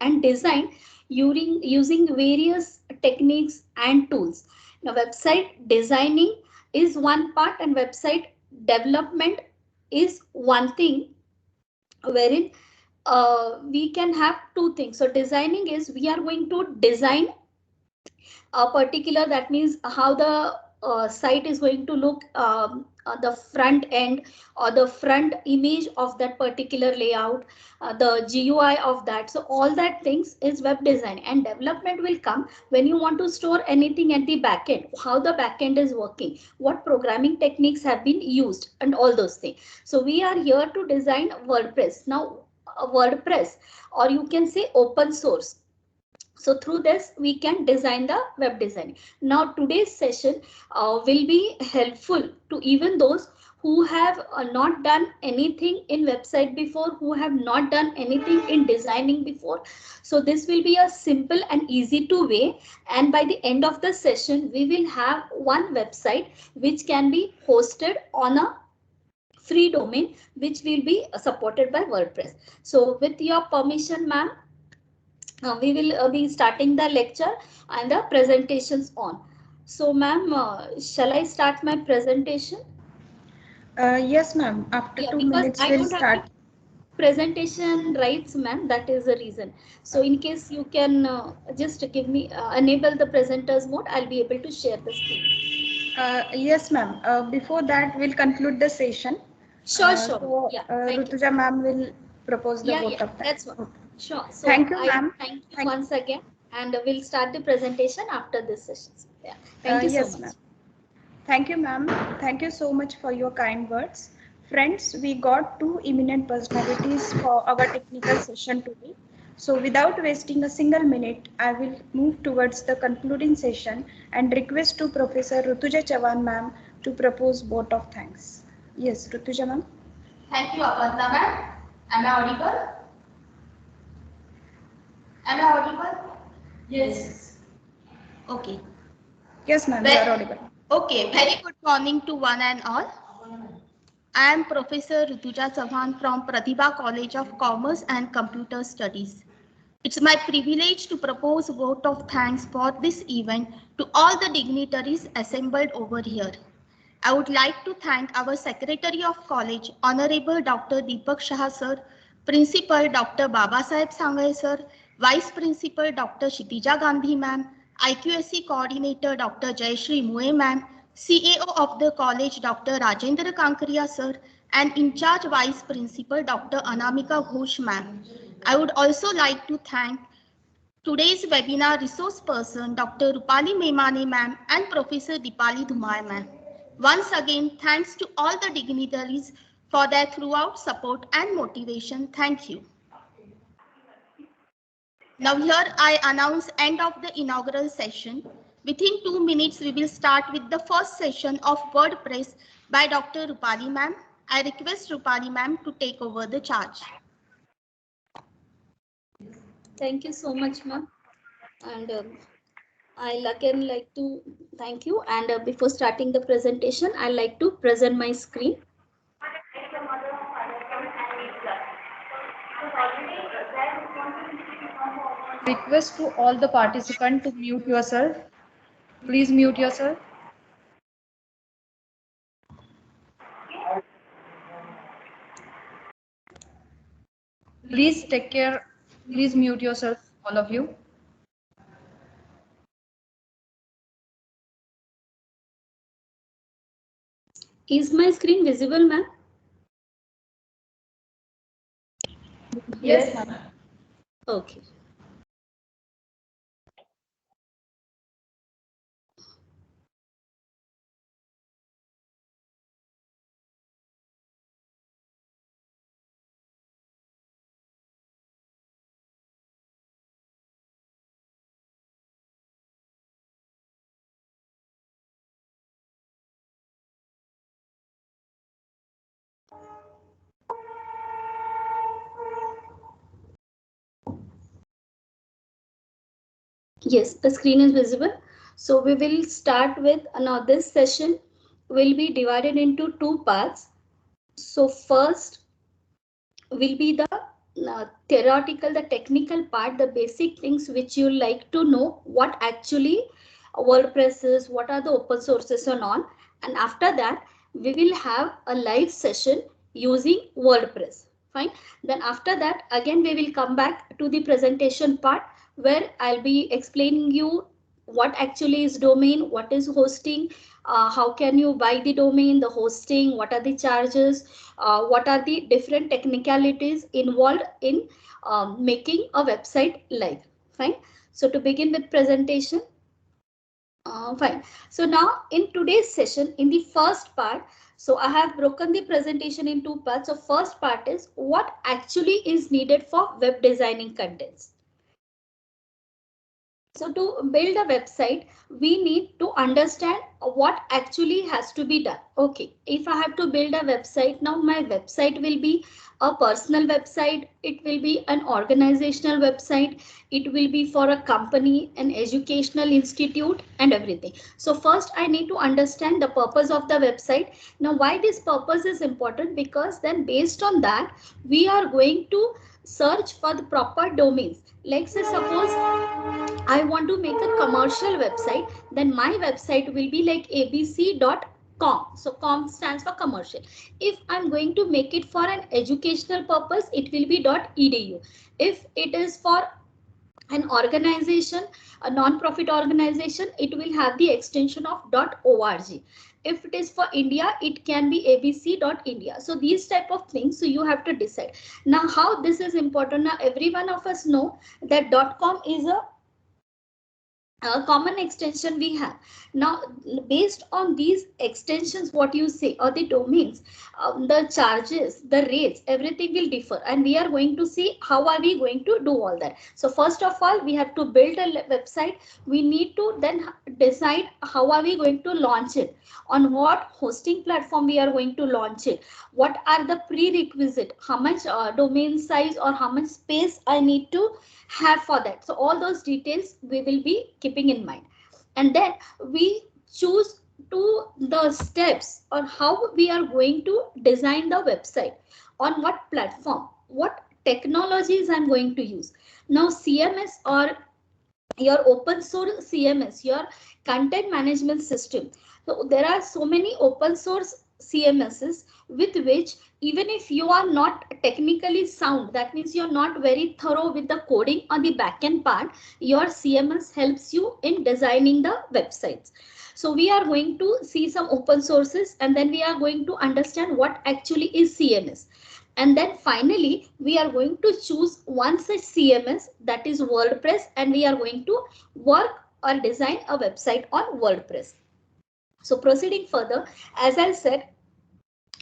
and design using various techniques and tools. Now, website designing is one part and website development is one thing, wherein we can have two things. So designing is we are going to design a particular, that means how the site is going to look, the front end or the front image of that particular layout, the GUI of that. So all that things is web design, and development will come when you want to store anything at the back end, how the back end is working, what programming techniques have been used, and all those things. So we are here to design WordPress. Now, WordPress, or you can say open source. So through this, we can design the web design. Now, today's session will be helpful to even those who have not done anything in website before, who have not done anything in designing before. So this will be a simple and easy to way. And by the end of the session, we will have one website which can be hosted on a free domain, which will be supported by WordPress. So with your permission, ma'am, we will be starting the lecture and the presentations on. So, ma'am, shall I start my presentation? Yes, ma'am. After Yeah, two because minutes, I we'll don't have the start. presentation rights, ma'am. That is the reason. So, in case you can just give me enable the presenters mode, I'll be able to share the screen. Yes, ma'am. Before that, we'll conclude the session. Sure, sure. Yeah, thank you. Rutuja ma'am will propose the Yeah, vote of that's thanks. one. Okay. Sure. So, Thank you, I ma'am. thank you Thank. once again, and we'll start the presentation after this session. Yeah, thank you so Yes, much. ma'am. Thank you, ma'am. Thank you so much for your kind words. Friends, we got two eminent personalities for our technical session today. So without wasting a single minute, I will move towards the concluding session and request to Professor Rutuja Chavan ma'am to propose vote of thanks. Yes, Rutuja ma'am. Thank you, Aparna ma'am. Am I audible? Am I audible? Yes. Okay. Yes, ma'am, you are audible. Okay, very good morning to one and all. I am Professor Rutuja Chavan from Pratibha College of Commerce and Computer Studies. It's my privilege to propose a vote of thanks for this event to all the dignitaries assembled over here. I would like to thank our Secretary of College, Honorable Dr. Deepak Shah Sir, Principal Dr. Babasaheb Sangai Sir, Vice Principal Dr. Kshitija Gandhi Ma'am, IQSC Coordinator Dr. Jayashree Mue Ma'am, CAO of the college Dr. Rajendra Kankaria Sir, and In charge Vice Principal Dr. Anamika Ghosh Ma'am. I would also like to thank today's webinar resource person Dr. Rupali Memane Ma'am and Professor Dipali Dhumai Ma'am. Once again, thanks to all the dignitaries for their throughout support and motivation. Thank you. Now here I announce end of the inaugural session. Within 2 minutes, we will start with the first session of WordPress by Dr. Rupali Ma'am. I request Rupali Ma'am to take over the charge. Thank you so much, ma'am. And I'll again like to thank you. And before starting the presentation, I'd like to present my screen. Request to all the participants to mute yourself. Please mute yourself. Please take care. Please mute yourself, all of you. Is my screen visible, ma'am? Yes, ma'am. Okay. Yes, the screen is visible. So we will start with now this session will be divided into two parts. So first will be the theoretical, the technical part, the basic things which you like to know, what actually WordPress is, what are the open sources and all. And after that, we will have a live session using WordPress. Fine. Then after that, again, we will come back to the presentation part where I'll be explaining you what actually is domain, what is hosting, how can you buy the domain, the hosting, what are the charges, what are the different technicalities involved in making a website live. Fine. So to begin with presentation, fine. So now in today's session, in the first part, so I have broken the presentation in two parts. So first part is what actually is needed for web designing contents. So to build a website, we need to understand what actually has to be done. Okay, if I have to build a website, now my website will be a personal website, it will be an organizational website, it will be for a company, an educational institute and everything. So first I need to understand the purpose of the website. Now why this purpose is important? Because then based on that, we are going to search for the proper domains. Like say suppose I want to make a commercial website, then my website will be like abc.com. So com stands for commercial. If I'm going to make it for an educational purpose, it will be .edu. If it is for an organization, a non-profit organization, it will have the extension of .org. If it is for India, it can be abc.india. So these type of things, so you have to decide. Now how this is important, now every one of us know that .com is a common extension we have. Now based on these extensions, what you say, or the domains, the charges, the rates, everything will differ, and we are going to see how are we going to do all that. So first of all, we have to build a website. We need to then decide how are we going to launch it, on what hosting platform we are going to launch it, what are the prerequisite, how much domain size or how much space I need to have for that. So all those details we will be keeping in mind, and then we choose to the steps on how we are going to design the website, on what platform, what technologies I'm going to use. Now CMS or your open source CMS, your content management system. So there are so many open source CMSs with which even if you are not technically sound, that means you're not very thorough with the coding on the backend part, your CMS helps you in designing the websites. So we are going to see some open sources, and then we are going to understand what actually is CMS. And then finally, we are going to choose one such CMS, that is WordPress, and we are going to work or design a website on WordPress. So proceeding further, as I said,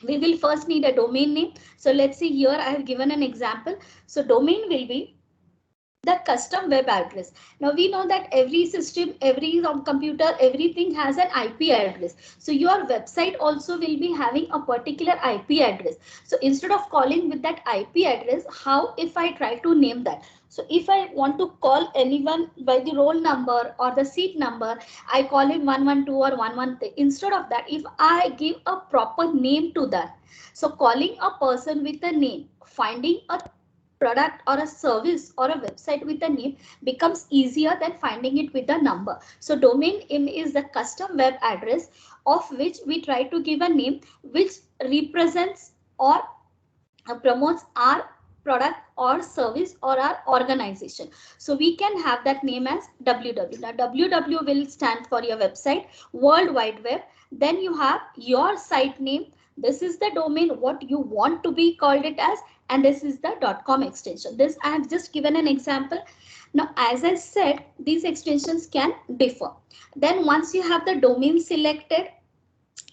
we will first need a domain name. So let's see here, I have given an example. So domain will be the custom web address. Now we know that every system, every computer, everything has an IP address. So your website also will be having a particular IP address. So instead of calling with that IP address, how if I try to name that? So if I want to call anyone by the roll number or the seat number, I call him 112 or 113. Instead of that, if I give a proper name to that, so calling a person with a name, finding a product or a service or a website with a name becomes easier than finding it with a number. So domain name is the custom web address of which we try to give a name which represents or promotes our product or service or our organization. So we can have that name as www. Now www will stand for your website, World Wide Web. Then you have your site name. This is the domain what you want to be called it as, and this is the .com extension. This I have just given an example. Now, as I said, these extensions can differ. Then once you have the domain selected,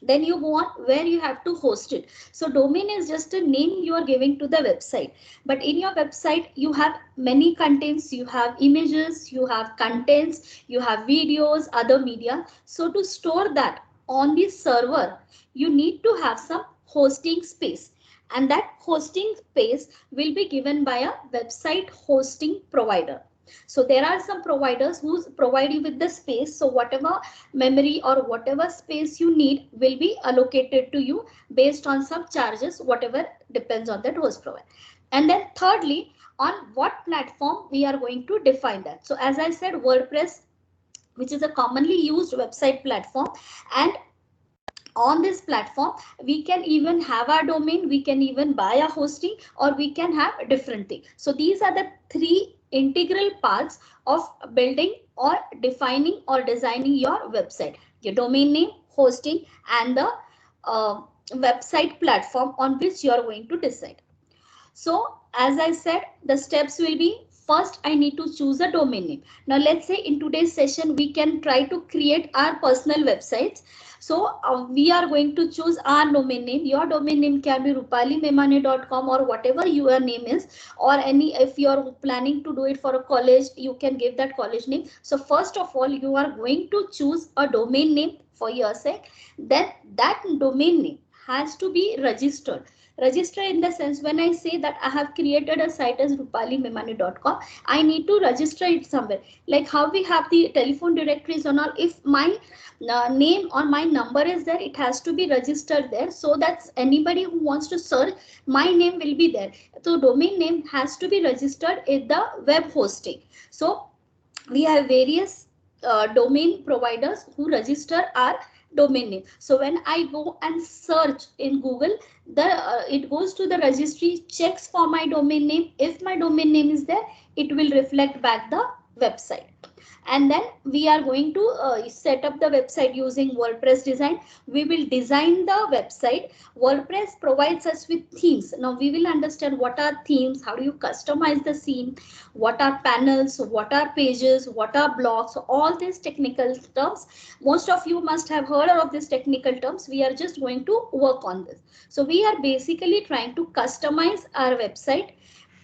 then you go on where you have to host it. So domain is just a name you are giving to the website. But in your website, you have many contents, you have images, you have contents, you have videos, other media. So to store that on the server, you need to have some hosting space. And that hosting space will be given by a website hosting provider. So there are some providers who provide you with the space. So whatever memory or whatever space you need will be allocated to you based on some charges, whatever depends on that host provider. And then thirdly, on what platform we are going to define that. So as I said, WordPress, which is a commonly used website platform, and on this platform we can even have our domain, we can even buy a hosting, or we can have a different thing. So these are the three integral parts of building or defining or designing your website: your domain name, hosting, and the website platform on which you are going to decide. So as I said, the steps will be: first, I need to choose a domain name. Now let's say in today's session, we can try to create our personal websites. So we are going to choose our domain name. Your domain name can be rupalimemane.com or whatever your name is, or any, if you are planning to do it for a college, you can give that college name. So first of all, you are going to choose a domain name for yourself. Then that domain name has to be registered. Register in the sense, when I say that I have created a site as rupalimemane.com, I need to register it somewhere. Like how we have the telephone directories and all, if my name or my number is there, it has to be registered there, so that anybody who wants to search, my name will be there. So domain name has to be registered in the web hosting. So we have various domain providers who register our domain name. So when I go and search in Google, it goes to the registry, checks for my domain name. If my domain name is there, it will reflect back the website. And then we are going to set up the website using WordPress design. We will design the website. WordPress provides us with themes. Now we will understand what are themes, how do you customize the theme, what are panels, what are pages, what are blocks, all these technical terms. Most of you must have heard of these technical terms. We are just going to work on this. So we are basically trying to customize our website,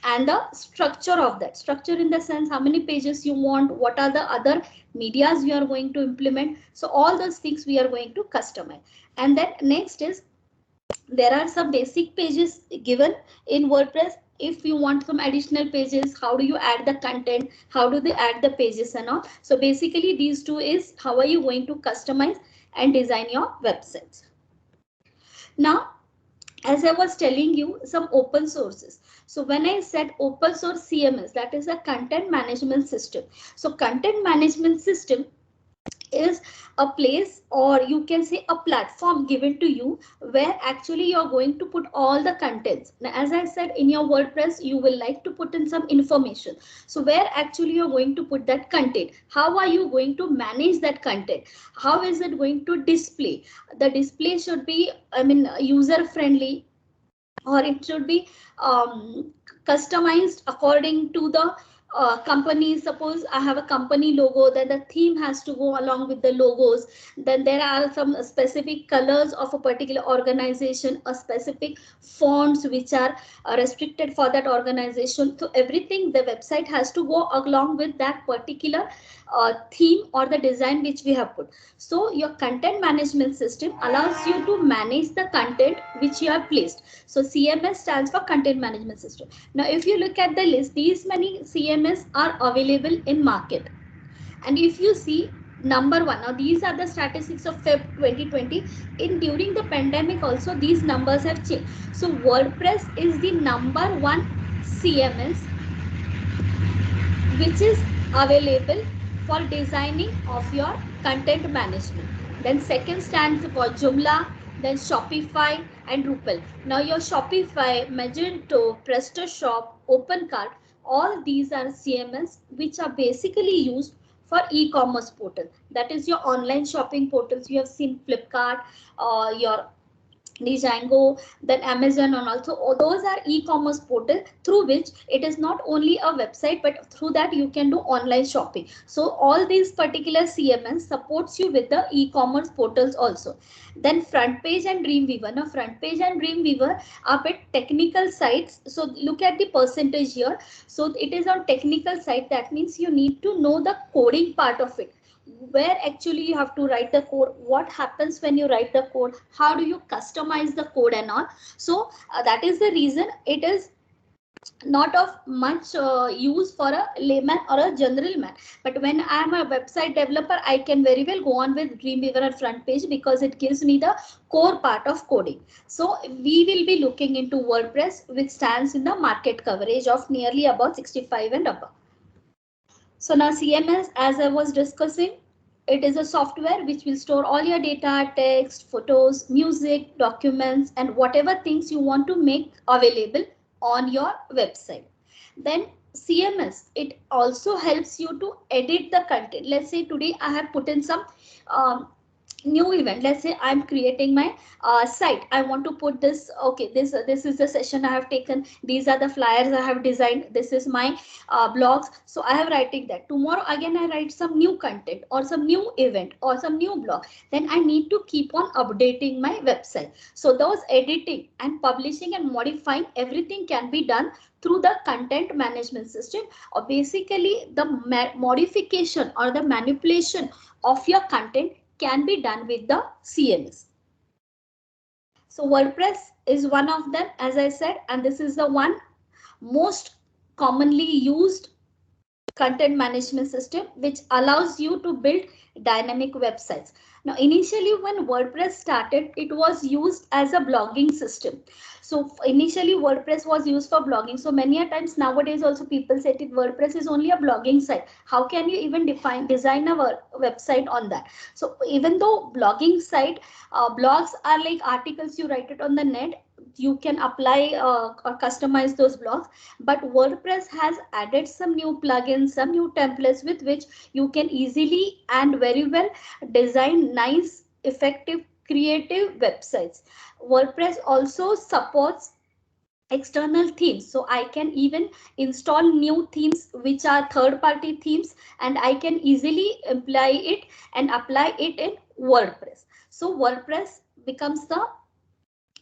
and the structure of that. Structure in the sense, how many pages you want, what are the other medias you are going to implement. So all those things we are going to customize. And then next is, there are some basic pages given in WordPress. If you want some additional pages, how do you add the content, how do they add the pages and all. So basically these two is how are you going to customize and design your websites. Now, as I was telling you, some open sources. So when I said open source CMS, that is a content management system. So content management system is a place, or you can say a platform given to you, where actually you're going to put all the contents. Now, as I said, in your WordPress, you will like to put in some information. So where actually you're going to put that content? How are you going to manage that content? How is it going to display? The display should be, user friendly, or it should be customized according to the company. Suppose I have a company logo, then the theme has to go along with the logos. Then there are some specific colors of a particular organization, a specific fonts which are restricted for that organization. So everything, the website has to go along with that particular theme or the design which we have put. So your content management system allows you to manage the content which you have placed. So CMS stands for content management system. Now, if you look at the list, these many CMS are available in market. And if you see number one, now these are the statistics of Feb 2020. During the pandemic also, these numbers have changed. So WordPress is the number one CMS which is available for designing of your content management. Then second stands for Joomla, then Shopify and Drupal. Now your Shopify, Magento, PrestaShop, OpenCart, all these are CMS which are basically used for e-commerce portal. That is your online shopping portals. You have seen Flipkart, your Django, then Amazon, and also all those are e-commerce portal through which it is not only a website, but through that you can do online shopping. So all these particular CMS supports you with the e-commerce portals also. Then front page and Dreamweaver. Now front page and Dreamweaver are bit technical sites. So look at the percentage here. So it is on technical side. That means you need to know the coding part of it, where actually you have to write the code, what happens when you write the code, how do you customize the code and all. So that is the reason it is not of much use for a layman or a general man. But when I am a website developer, I can very well go on with Dreamweaver and front page because it gives me the core part of coding. So we will be looking into WordPress, which stands in the market coverage of nearly about 65 and above. So now CMS, as I was discussing, it is a software which will store all your data, text, photos, music, documents, and whatever things you want to make available on your website. Then CMS, it also helps you to edit the content. Let's say today I have put in some new event. Let's say I'm creating my site. I want to put this. Okay, this is the session I have taken. These are the flyers I have designed. This is my blogs. So I have writing that. Tomorrow again I write some new content or some new event or some new blog. Then I need to keep on updating my website. So those editing and publishing and modifying, everything can be done through the content management system, or basically the modification or the manipulation of your content can be done with the CMS. So WordPress is one of them, as I said, and this is the one most commonly used content management system which allows you to build dynamic websites. Now, initially when WordPress started, it was used as a blogging system. So initially WordPress was used for blogging. So many a times nowadays also people say that WordPress is only a blogging site. How can you even design a website on that? So even though blogging site, blogs are like articles you write it on the net, you can apply or customize those blogs. But WordPress has added some new plugins, some new templates with which you can easily and very well design nice, effective, creative websites. WordPress also supports external themes, so I can even install new themes which are third-party themes, and I can easily apply it in WordPress. So WordPress becomes the,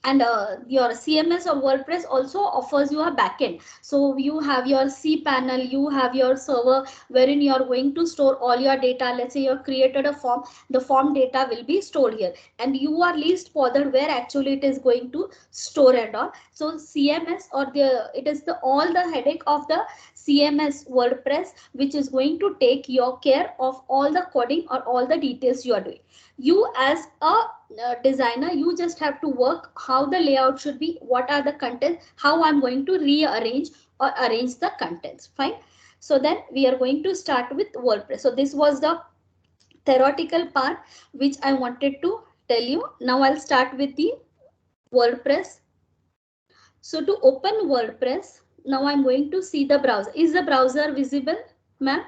and your CMS or WordPress also offers you a backend. So you have your cPanel, you have your server wherein you are going to store all your data. Let's say you have created a form, the form data will be stored here, and you are least bothered where actually it is going to store and all. So CMS or it is the all the headache of the CMS WordPress, which is going to take your care of all the coding or all the details you are doing. You as a designer, you just have to work how the layout should be, what are the contents, how I'm going to rearrange or arrange the contents. Fine. So then we are going to start with WordPress. So this was the theoretical part which I wanted to tell you. Now I'll start with the WordPress. So to open WordPress, now I'm going to see the browser. Is the browser visible, ma'am?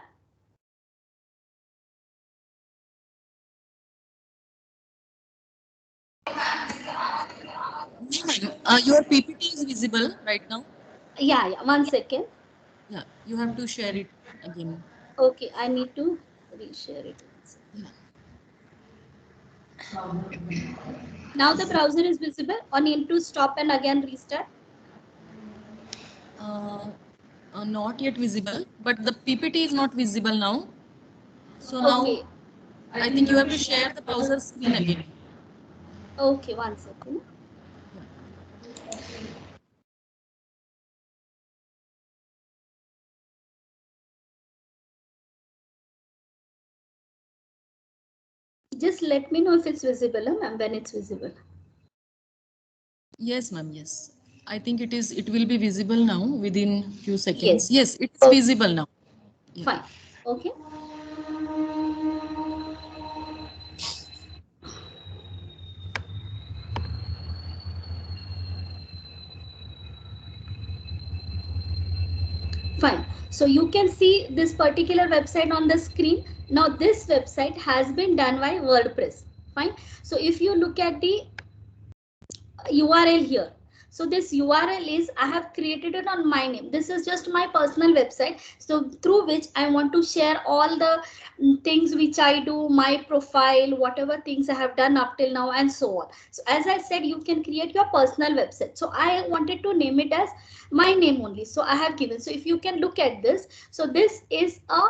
Your PPT is visible right now. Yeah, 1 second. Yeah, you have to share it again. Okay, I need to reshare it. Yeah. Now the browser is visible, or need to stop and again restart? Not yet visible, but the PPT is not visible now. So now Okay. I think you have to share the browser screen again. Okay, 1 second. Just let me know if it's visible, and when it's visible. Yes, ma'am. Yes, I think it is. It will be visible now within few seconds. Yes. Yes, it's Okay. visible now. Yeah. Fine. Okay. Fine. So you can see this particular website on the screen. Now this website has been done by WordPress. Fine. So if you look at the URL here. So this URL is, I have created it on my name. This is just my personal website. So through which I want to share all the things which I do, my profile, whatever things I have done up till now and so on. So as I said, you can create your personal website. So I wanted to name it as my name only. So I have given. So if you can look at this. So this is a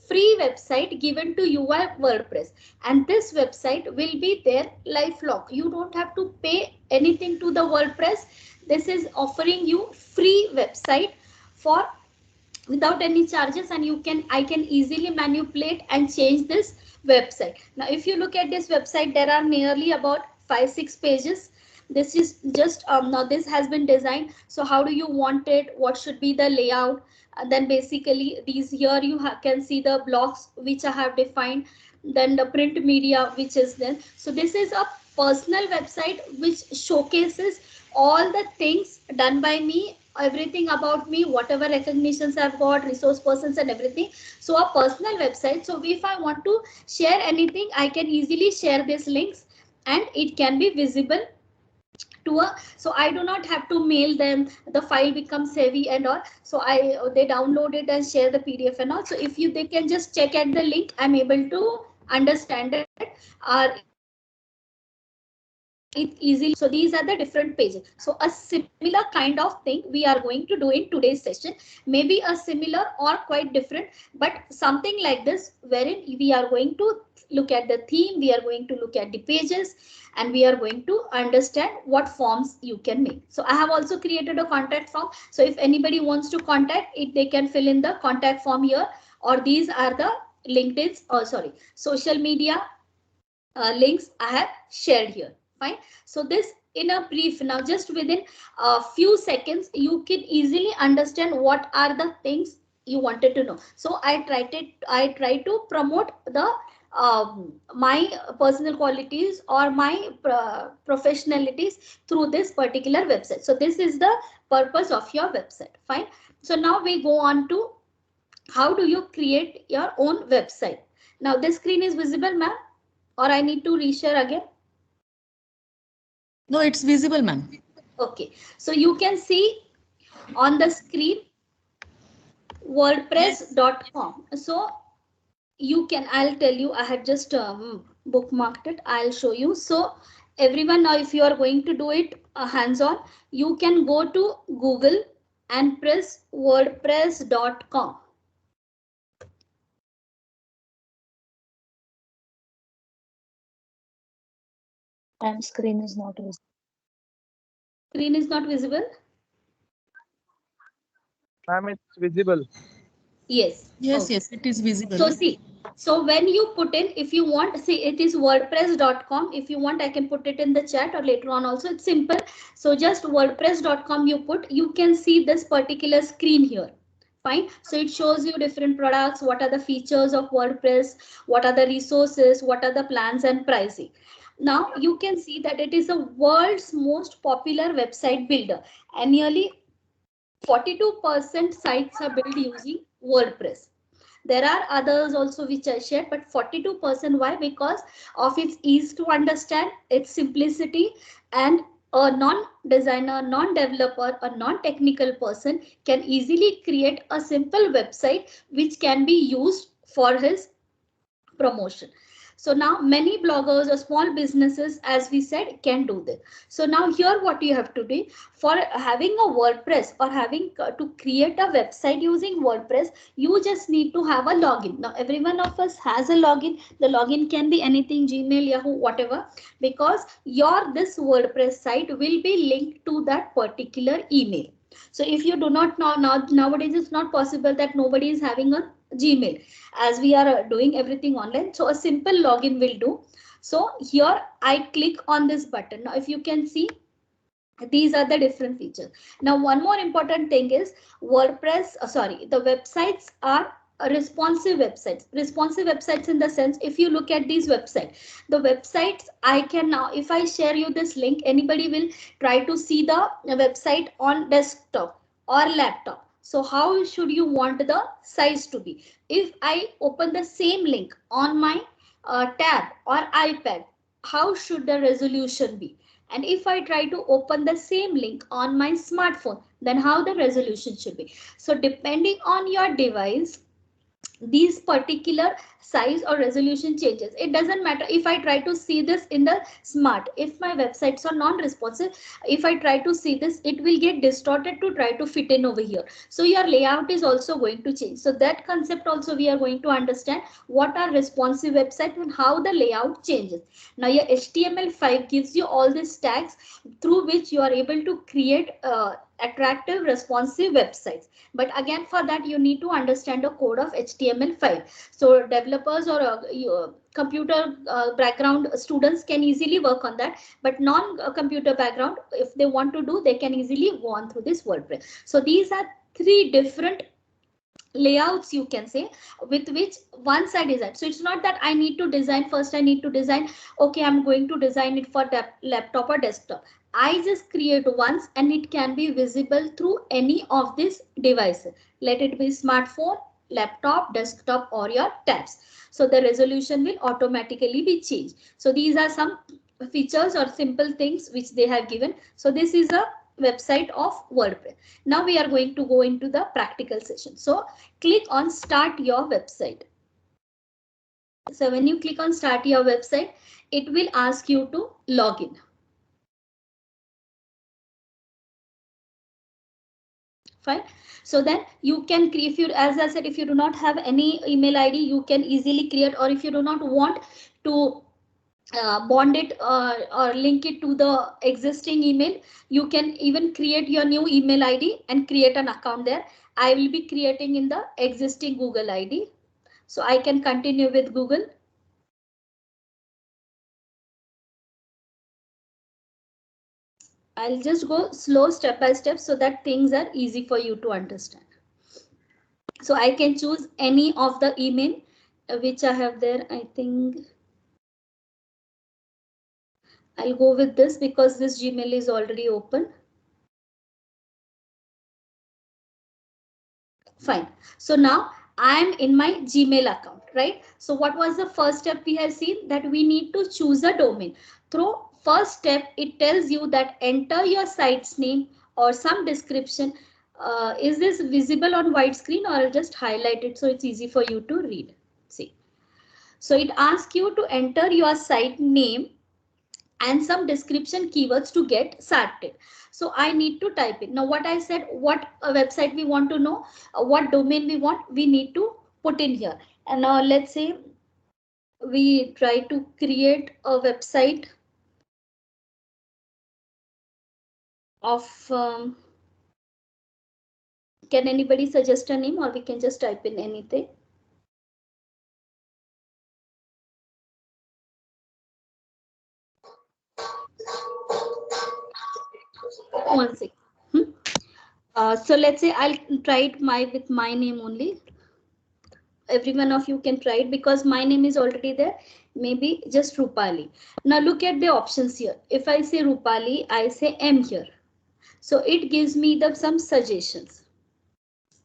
free website given to you by WordPress, and this website will be there lifelong. You don't have to pay anything to the WordPress. This is offering you free website for without any charges, and I can easily manipulate and change this website. Now if you look at this website, there are nearly about 5-6 pages. This is just now this has been designed. So how do you want it, what should be the layout, and then basically these here you can see the blocks which I have defined, then the print media which is there. So this is a personal website which showcases all the things done by me, everything about me, whatever recognitions I've got, resource persons and everything. So a personal website. So if I want to share anything, I can easily share these links and it can be visible to a, so I do not have to mail them, the file becomes heavy and all. So they download it and share the PDF and all. So if they can just check at the link, I'm able to understand it. It easily. So these are the different pages. So a similar kind of thing we are going to do in today's session, maybe a similar or quite different, but something like this, wherein we are going to look at the theme, we are going to look at the pages, and we are going to understand what forms you can make. So I have also created a contact form. So if anybody wants to contact it, they can fill in the contact form here, or these are the LinkedIn's, social media links I have shared here. Fine. So this in a brief, now just within a few seconds, you can easily understand what are the things you wanted to know. So I try to promote the my personal qualities or my professionalities through this particular website. So this is the purpose of your website. Fine. So now we go on to how do you create your own website. Now this screen is visible, ma'am, or I need to reshare again? No, it's visible, ma'am. Okay, so you can see on the screen wordpress.com. So you can, I'll tell you, I had just bookmarked it. I'll show you. So everyone, now if you are going to do it hands-on, you can go to Google and press wordpress.com. And screen is not visible. Screen is not visible? Ma'am, it's visible. Yes. Yes, okay. yes, it is visible. So see, so when you put in, if you want, see it is wordpress.com. If you want, I can put it in the chat or later on also. It's simple. So just wordpress.com you put, you can see this particular screen here. Fine. So it shows you different products, what are the features of WordPress, what are the resources, what are the plans and pricing. Now you can see that it is the world's most popular website builder, and nearly 42% sites are built using WordPress. There are others also which I shared, but 42%. Why? Because of its ease to understand, its simplicity, and a non-designer, non-developer, a non-technical person can easily create a simple website which can be used for his promotion. So now many bloggers or small businesses, as we said, can do this. So now here what you have to do for having a WordPress or having to create a website using WordPress, you just need to have a login. Now every one of us has a login. The login can be anything, Gmail, Yahoo, whatever, because this WordPress site will be linked to that particular email. So if you do not know, nowadays it's not possible that nobody is having a Gmail, as we are doing everything online. So a simple login will do. So here I click on this button. Now if you can see, these are the different features. Now one more important thing is WordPress, the websites are responsive websites. Responsive websites in the sense, if you look at these websites, the websites I can now, if I share you this link, anybody will try to see the website on desktop or laptop. So how should you want the size to be? If I open the same link on my tab or iPad, how should the resolution be? And if I try to open the same link on my smartphone, then how the resolution should be? So depending on your device, these particular size or resolution changes. It doesn't matter if I try to see this in the smart, if my websites are non-responsive, if I try to see this, it will get distorted to try to fit in over here. So your layout is also going to change. So that concept also we are going to understand, what are responsive website and how the layout changes. Now your HTML5 gives you all these tags through which you are able to create attractive responsive websites. But again, for that you need to understand the code of HTML5. So developers or computer background students can easily work on that, but non-computer background, if they want to do, they can easily go on through this WordPress. So these are three different layouts, you can say, with which once I design. So it's not that I need to design first, I need to design, okay, I'm going to design it for laptop or desktop. I just create once and it can be visible through any of these devices. Let it be smartphone, laptop, desktop, or your tabs. So the resolution will automatically be changed. So these are some features or simple things which they have given. So this is a website of WordPress. Now we are going to go into the practical session. So click on start your website. So when you click on start your website, it will ask you to log in. Fine. So then you can create, if you, as I said, if you do not have any email ID, you can easily create, or if you do not want to bond it or link it to the existing email, you can even create your new email ID and create an account there. I will be creating in the existing Google ID. So I can continue with Google. I'll just go slow step by step so that things are easy for you to understand. So I can choose any of the email which I have there. I think I'll go with this because this Gmail is already open. Fine. So now I'm in my Gmail account, right? So what was the first step we have seen? That we need to choose a domain. Through first step, it tells you that enter your site's name or some description. Is this visible on widescreen, or I'll just highlight it so it's easy for you to read? See. So it asks you to enter your site name and some description keywords to get started. So I need to type it. Now what I said, what a website we want to know, what domain we want, we need to put in here. And now let's say we try to create a website of, can anybody suggest a name, or we can just type in anything? One second. So let's say I'll try it with my name only. Every one of you can try it because my name is already there. Maybe just Rupali. Now look at the options here. If I say Rupali, I say M here. So it gives me some suggestions.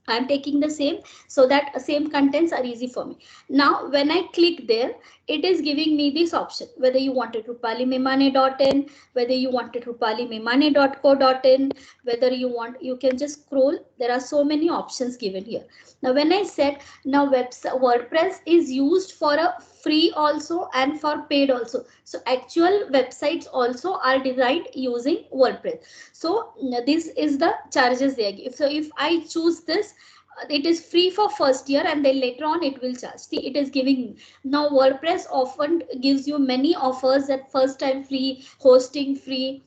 I'm taking the same so that same contents are easy for me. Now, when I click there, it is giving me this option, whether you wanted rupalimemane.in, whether you wanted rupalimemane.co.in, whether you can just scroll. There are so many options given here. Now, when I said now WordPress is used for a free also and for paid also. So actual websites also are designed using WordPress. So this is the charges they give. So if I choose this, it is free for first year and then later on it will charge. See, it is giving. Now WordPress often gives you many offers at first time free, hosting free,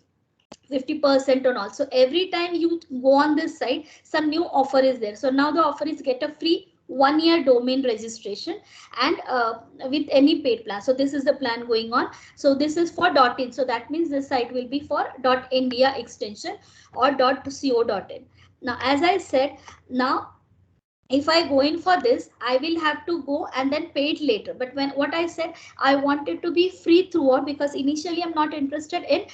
50% on all. So every time you go on this site, some new offer is there. So now the offer is get a free 1 year domain registration and with any paid plan. So this is the plan going on. So this is for .in. So that means this site will be for .india extension or .co.in. Now, as I said, now if I go in for this, I will have to go and then pay it later. But what I said, I want it to be free throughout because initially I'm not interested in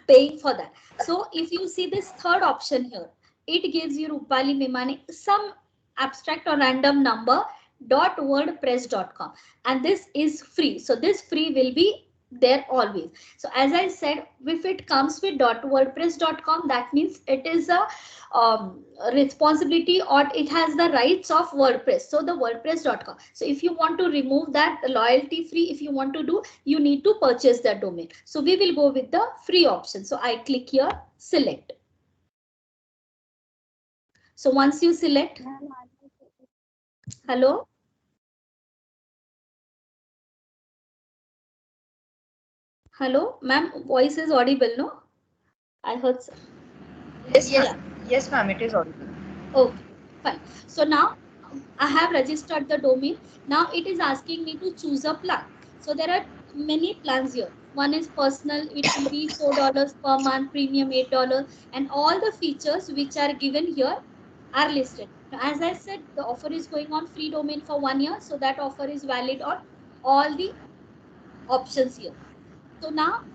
paying for that. So if you see this third option here, it gives you Rupali Memane, some abstract or random number .wordpress.com, and this is free. So this free will be there always. So as I said, if it comes with .wordpress.com, that means it is a responsibility, or it has the rights of WordPress. So the WordPress.com. So if you want to remove that loyalty free, if you want to do, you need to purchase that domain. So we will go with the free option. So I click here, select. So once you select, hello. Hello, ma'am, voice is audible, no? I heard. Yes, Yeah. yes, ma'am, it is audible. Okay, fine. So now I have registered the domain. Now it is asking me to choose a plan. So there are many plans here. One is personal, it will be $4 per month, premium $8, and all the features which are given here are listed. Now, as I said, the offer is going on free domain for 1 year. So that offer is valid on all the options here. So now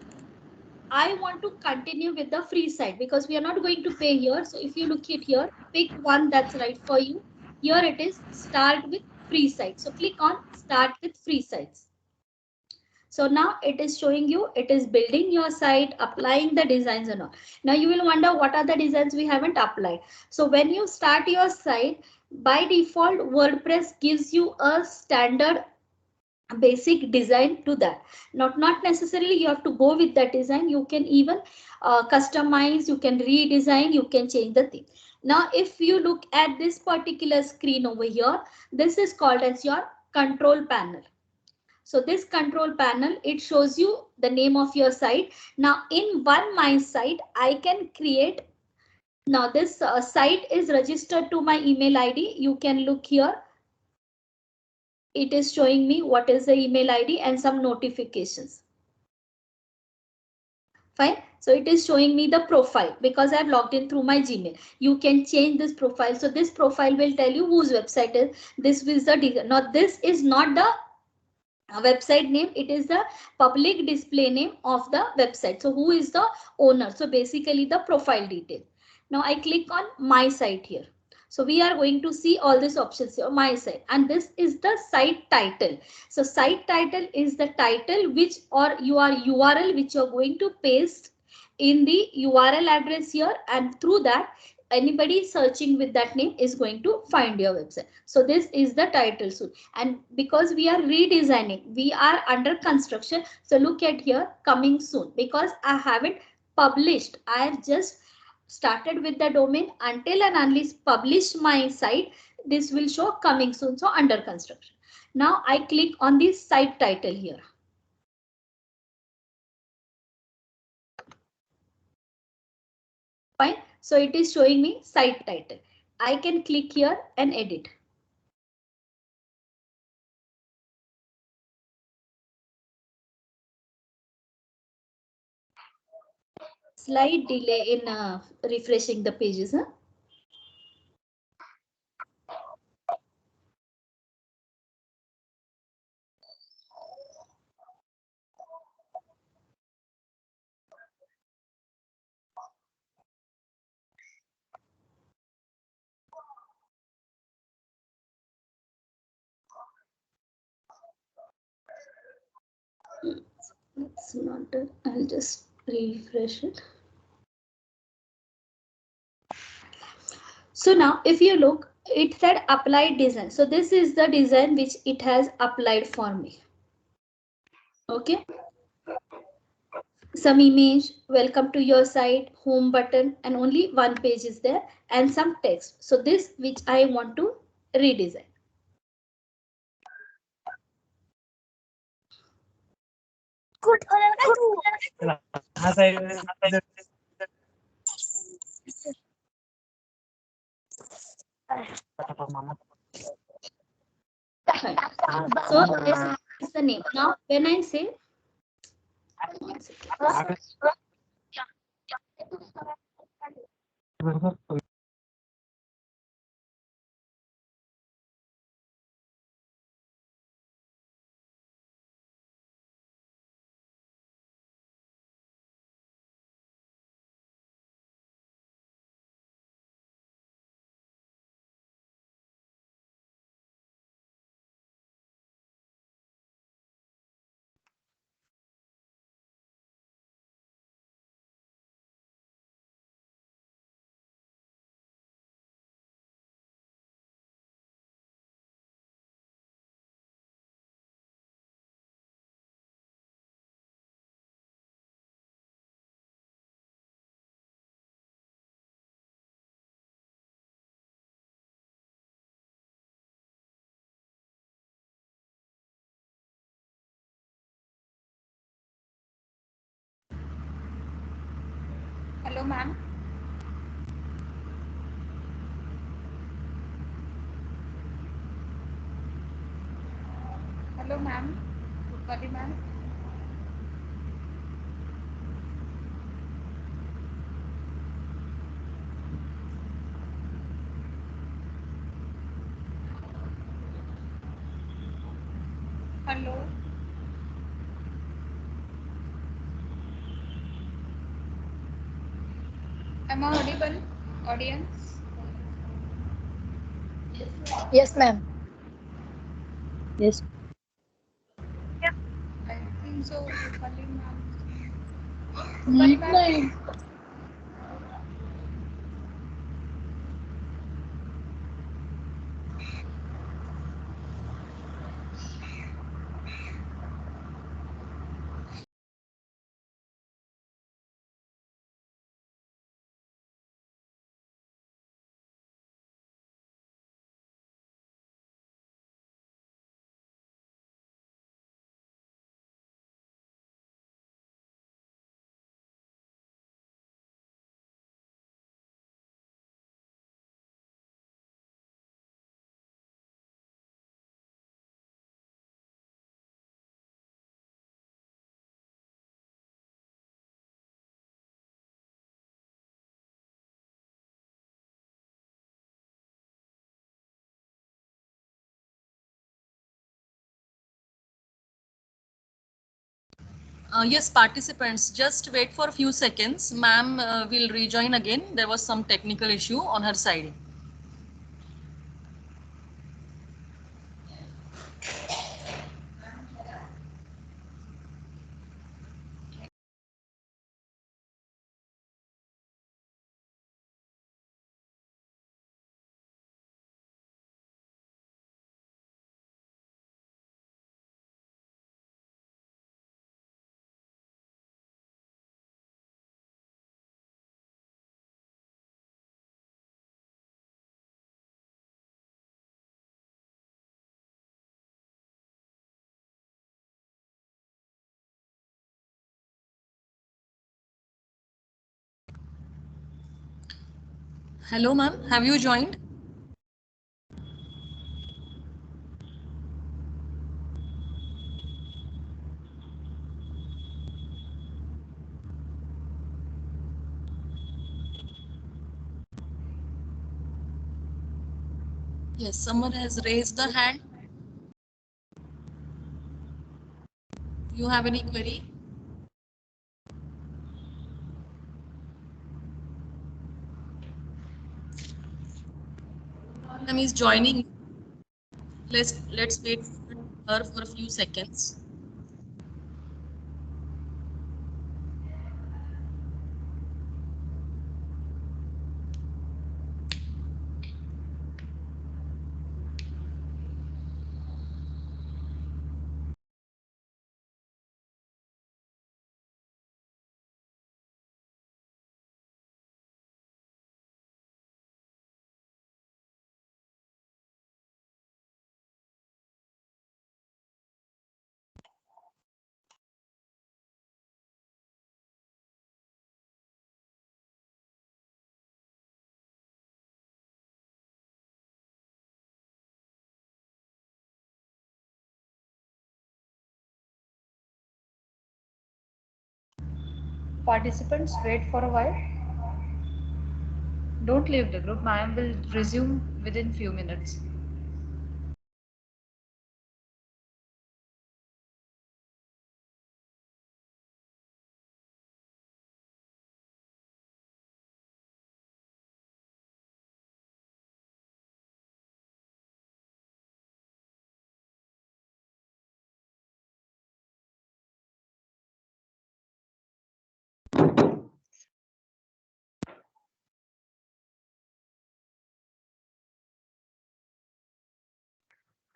I want to continue with the free site because we are not going to pay here. So if you look at here, pick one that's right for you. Here it is, start with free site. So click on start with free sites. So now it is showing you, it is building your site, applying the designs and all. Now you will wonder what are the designs we haven't applied. So when you start your site, by default, WordPress gives you a standard basic design to that. Not necessarily you have to go with that design. You can even customize, you can redesign, you can change the thing. Now if you look at this particular screen over here, this is called as your control panel. So this control panel, it shows you the name of your site. Now in one my site, I can create. Now this site is registered to my email ID. You can look here. It is showing me what is the email ID and some notifications. Fine. So it is showing me the profile because I've logged in through my Gmail. You can change this profile. So this profile will tell you whose website is. This is the, now this is not the website name. It is the public display name of the website. So who is the owner? So basically the profile detail. Now I click on my site here. So we are going to see all these options here, my site, and this is the site title. So site title is the title which, or your URL which you're going to paste in the URL address here, and through that anybody searching with that name is going to find your website. So this is the title soon, and because we are redesigning, we are under construction. So look at here, coming soon, because I haven't published. I have just started with the domain. Until and unless publish my site, this will show coming soon. So under construction. Now I click on the site title here. Fine. So it is showing me site title. I can click here and edit. Slight delay in refreshing the pages. Huh? It's not done. I'll just refresh it. So now if you look, it said applied design. So this is the design which it has applied for me. Okay. Some image, welcome to your site, home button, and only one page is there, and some text. So this which I want to redesign. Fine. So this is the name. Now when I say, Hello, ma'am. Hello, ma'am. Rupali, ma'am. Hello. Am I audible, audience? Yes, ma'am. Yes. I think so. Rupali, ma'am. Night, Rupali, ma'am. night. Yes, participants, just wait for a few seconds. Ma'am will rejoin again. There was some technical issue on her side. Hello, ma'am. Have you joined? Yes, someone has raised the hand. You have any query? Ma'am is joining. Let's wait for her for a few seconds. Participants, wait for a while. Don't leave the group. Ma'am will resume within few minutes.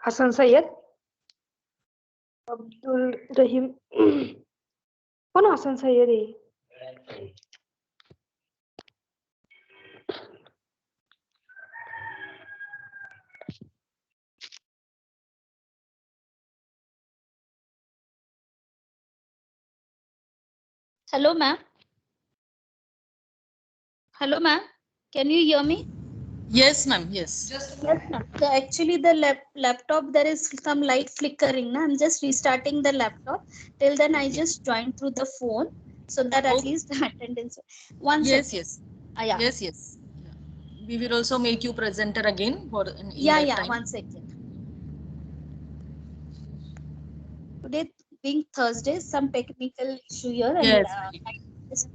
Hasan Syed, Abdul Rahim. कौन हसन सैयद है? Hello, ma'am. Hello, ma'am. Can you hear me? Yes, ma'am. Yes. Yes, ma'am. So actually, the laptop, there is some light flickering. Na? I'm just restarting the laptop. Till then, I just joined through the phone so that at Okay. least the attendance. One Yes, second. yes. Yeah. Yes, yes. Yeah. We will also make you presenter again for in Yeah, that yeah. time. 1 second. Today being Thursday, some technical issue here, and Yes. I just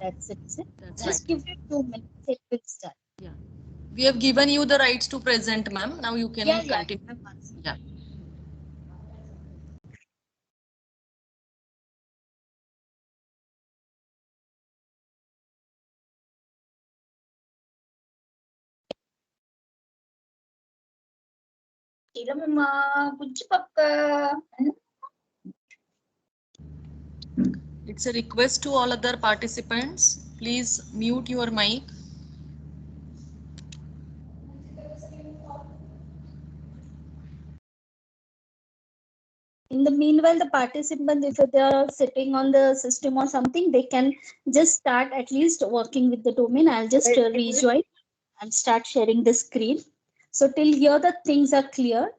that's it. That's Just right. give it 2 minutes. It will start. Yeah. We have given you the rights to present, ma'am. Now you can Yeah, yeah. continue. Yeah. Mama, bujju papa. It's a request to all other participants. Please mute your mic. In the meanwhile, the participants, if they are sitting on the system or something, they can just start at least working with the domain. I'll just rejoin and start sharing the screen. So till here, the things are clear.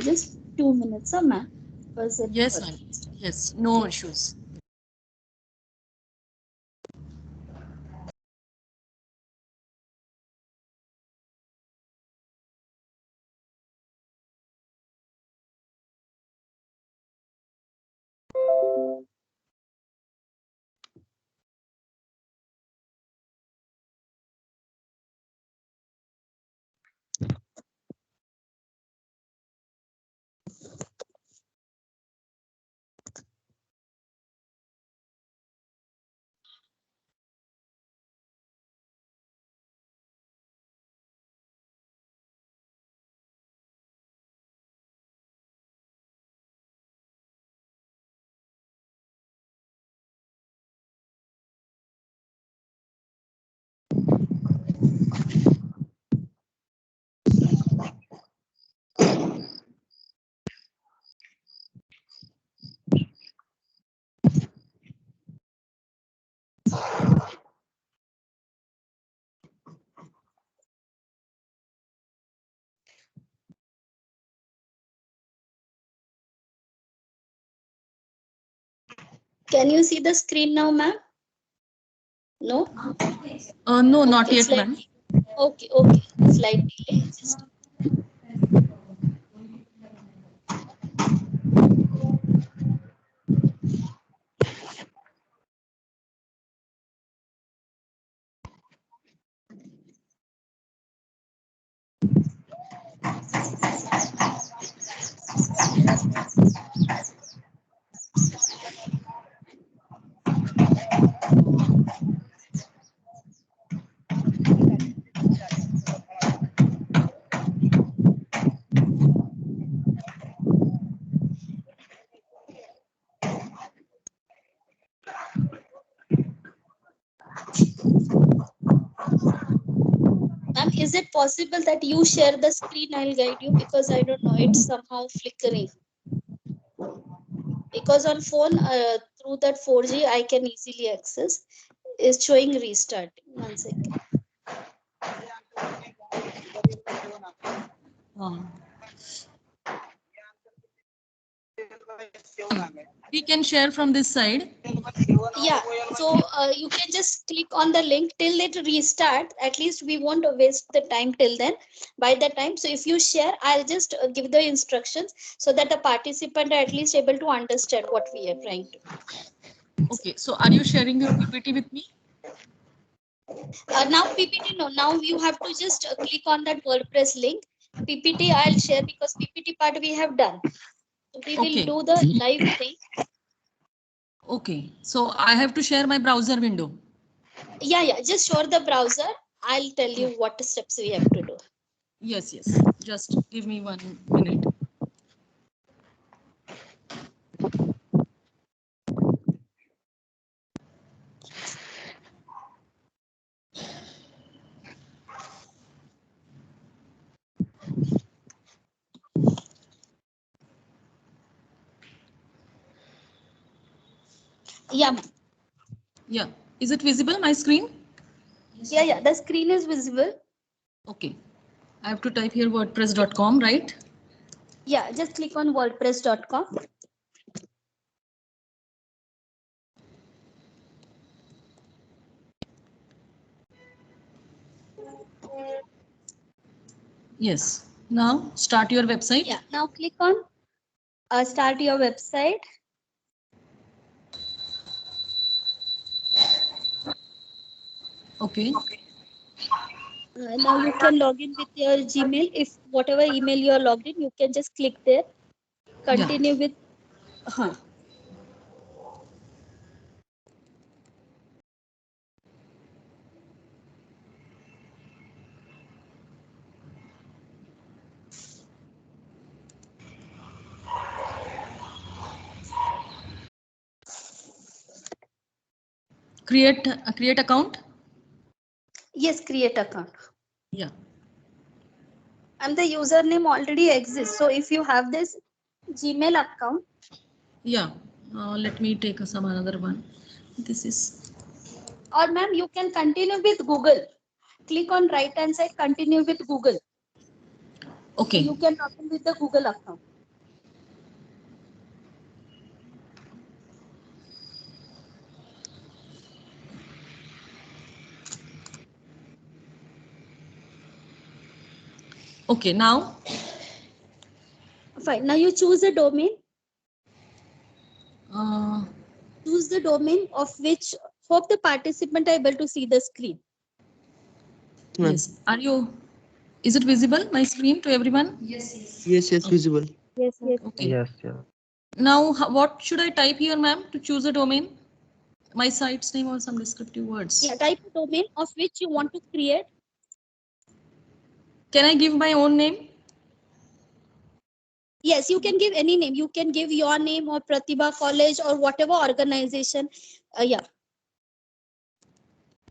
Just 2 minutes, ma'am. Yes, ma'am. Yes, no issues. Can you see the screen now, ma'am? No? No, not Okay, yet, ma'am. Okay, slight delay. Just ma'am, is it possible that you share the screen? I'll guide you because I don't know. It's somehow flickering. Because on phone, through that 4G, I can easily access. It's showing restarting. 1 second. We can share from this side. Yeah, so you can just click on the link till it restart. At least we won't waste the time till then. By the time, so if you share, I'll just give the instructions so that the participant are at least able to understand what we are trying to. Okay, so are you sharing your PPT with me? Now PPT, no, now you have to just click on that WordPress link. PPT I'll share because PPT part we have done. We will do the live thing. Okay, so I have to share my browser window. Yeah, just show the browser. I'll tell you what steps we have to do. Yes, just give me 1 minute. Yeah, ma'am. Yeah, Is it visible, my screen? Yeah, the screen is visible. Okay. I have to type here wordpress.com, right? Yeah, just click on wordpress.com. Yes. Now start your website. Yeah, now click on start your website. Okay. Now you can log in with your Gmail. If whatever email you are logged in, you can just click there. Continue with. Create account. Yes, create account. Yeah. And the username already exists. So if you have this Gmail account. Yeah. Let me take some another one. This is. Or ma'am, you can continue with Google. Click on right hand side, continue with Google. Okay. So you can log in with the Google account. Okay, now. Fine. Now you choose a domain. Uh, Choose the domain of which hope the participant are able to see the screen. yes. Are you? Is it visible, my screen, to everyone? Yes, visible. Yes. Okay. Yes, yes. Now, what should I type here, ma'am, to choose a domain? My site's name or some descriptive words? Yeah, type a domain of which you want to create. Can I give my own name? Yes, you can give any name. You can give your name or Pratibha College or whatever organization. Yeah.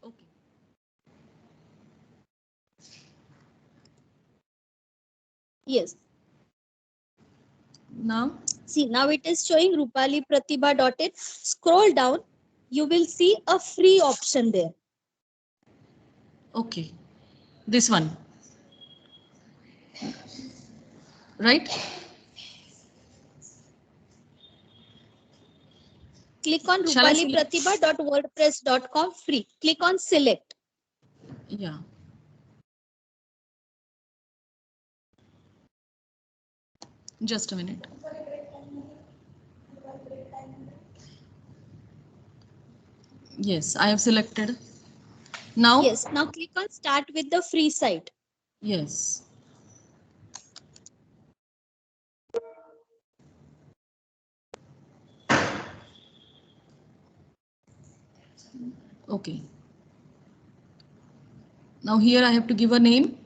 Okay. Yes. Now. See, now it is showing rupalipratibha.in. Scroll down. You will see a free option there. Okay. This one. Right? Click on rupalipratibha.wordpress.com free. Click on select. Yeah. Just a minute. Yes, I have selected. Now? Yes, now click on start with the free site. Yes. Okay. Now here I have to give a name.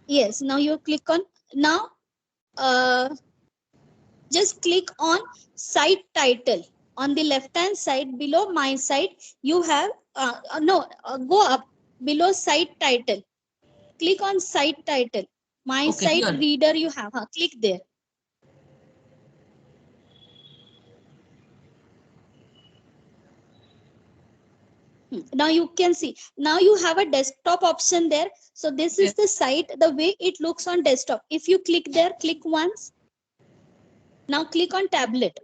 Yes, now you click on, now just click on site title. On the left hand side below my site, you have, go up below site title. Click on site title. My Okay, site here. reader you have, click there. Now you can see, now you have a desktop option there. So this is the site, the way it looks on desktop. If you click there, click once. Now click on tablet.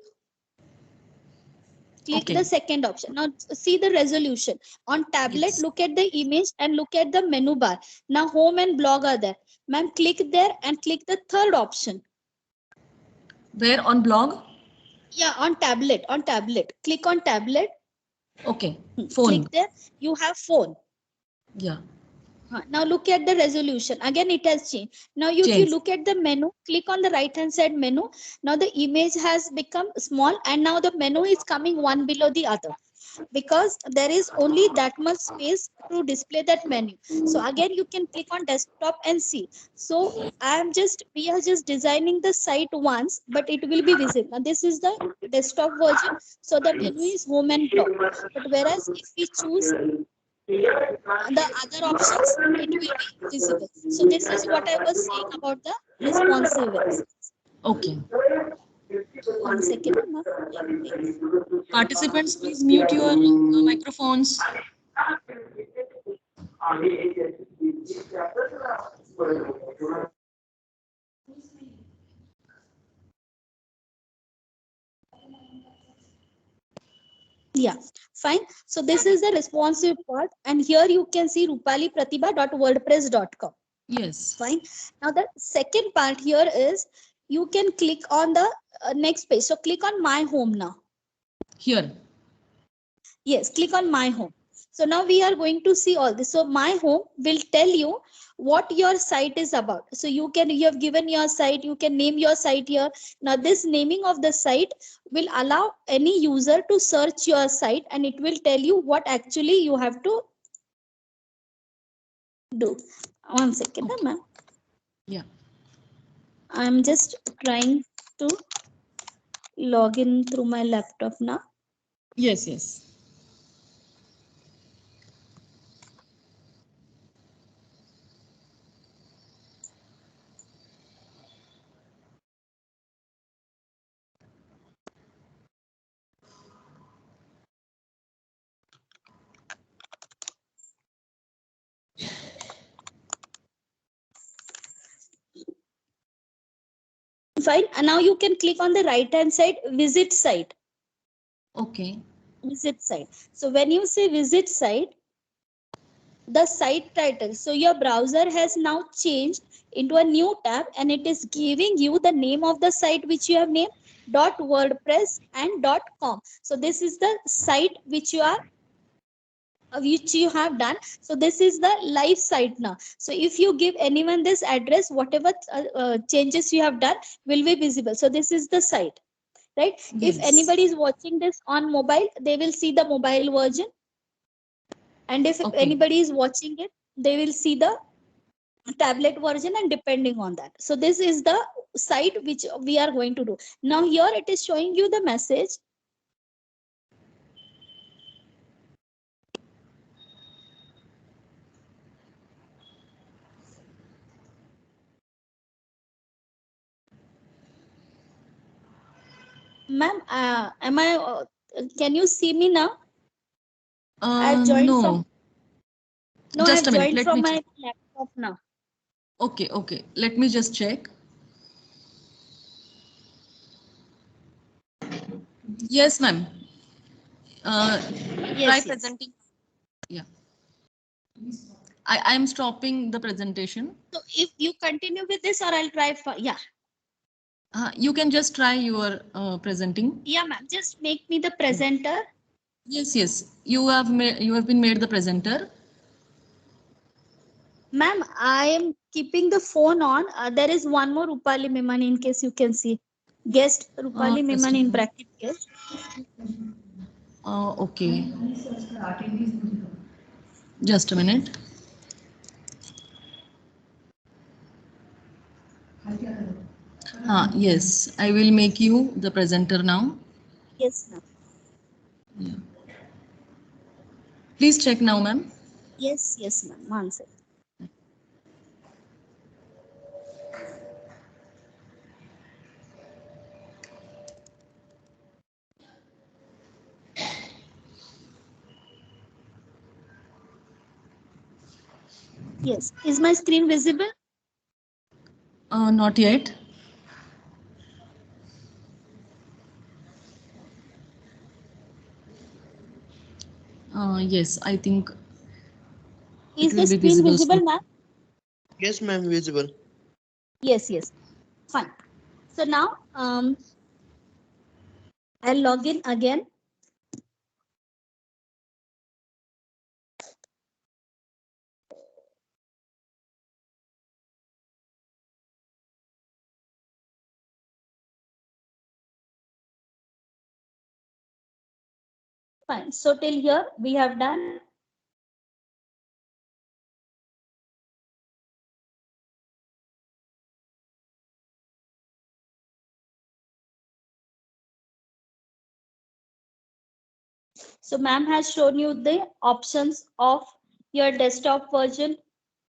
Click the second option. Now see the resolution. On tablet, look at the image and look at the menu bar. Now home and blog are there. Ma'am, click there and click the third option. Where on blog? Yeah, on tablet, Click on tablet. Okay, phone. Click there, you have phone. Yeah. Now look at the resolution. Again, it has changed. Now if you look at the menu, click on the right hand side menu. Now the image has become small and now the menu is coming one below the other, because there is only that much space to display that menu. So again, you can click on desktop and see. So we are just designing the site once, but it will be visible. Now this is the desktop version. So the menu is home and blog. But whereas if we choose the other options, it will be visible. So this is what I was saying about the responsive websites. Okay. 1 second, ma'am. Participants, please mute your microphones. Yeah, fine. So this is the responsive part, and here you can see rupalipratibha.wordpress.com. Yes. Fine. Now the second part here is you can click on the next page. So click on my home now. Here. Yes, click on my home. So now we are going to see all this. So my home will tell you what your site is about. So you have given your site, you can name your site here. Now this naming of the site will allow any user to search your site, and it will tell you what actually you have to do. 1 second, Okay. ma'am. Yeah. I'm just trying to log in through my laptop now. Yes, yes. Fine. And now you can click on the right hand side, visit site. Okay. Visit site. So when you say visit site, the site title, so your browser has now changed into a new tab, and it is giving you the name of the site which you have named .wordpress and .com. So this is the site which you have done. So this is the live site now. So if you give anyone this address, whatever changes you have done will be visible. So this is the site, right? Yes. If anybody is watching this on mobile, they will see the mobile version, and if anybody is watching it, they will see the tablet version, and depending on that. So this is the site which we are going to do. Now here it is showing you the message. Ma'am, can you see me now? I've joined No. from. No, Just I've a minute. joined Let from me my check. laptop now. Okay, okay. Let me just check. Yes, ma'am. Try Yes. presenting. Yeah. I am stopping the presentation. So if you continue with this, or I'll try for, yeah. You can just try your presenting. Yeah, ma'am. Just make me the presenter. Yes, yes. You have been made the presenter. Ma'am, I am keeping the phone on. There is one more Rupali Memani, in case you can see. Guest Rupali Memani in bracket guest. Okay. Just a minute. Yes, I will make you the presenter now. Yes, ma'am. Yeah. Please check now, ma'am. Yes, yes, ma'am. One second. Yes. Is my screen visible? Not yet. Yes, I think. Is the screen visible, ma'am? Yes, ma'am, visible. Yes, yes. Fine. So now I'll log in again. Fine. So till here we have done. So ma'am has shown you the options of your desktop version,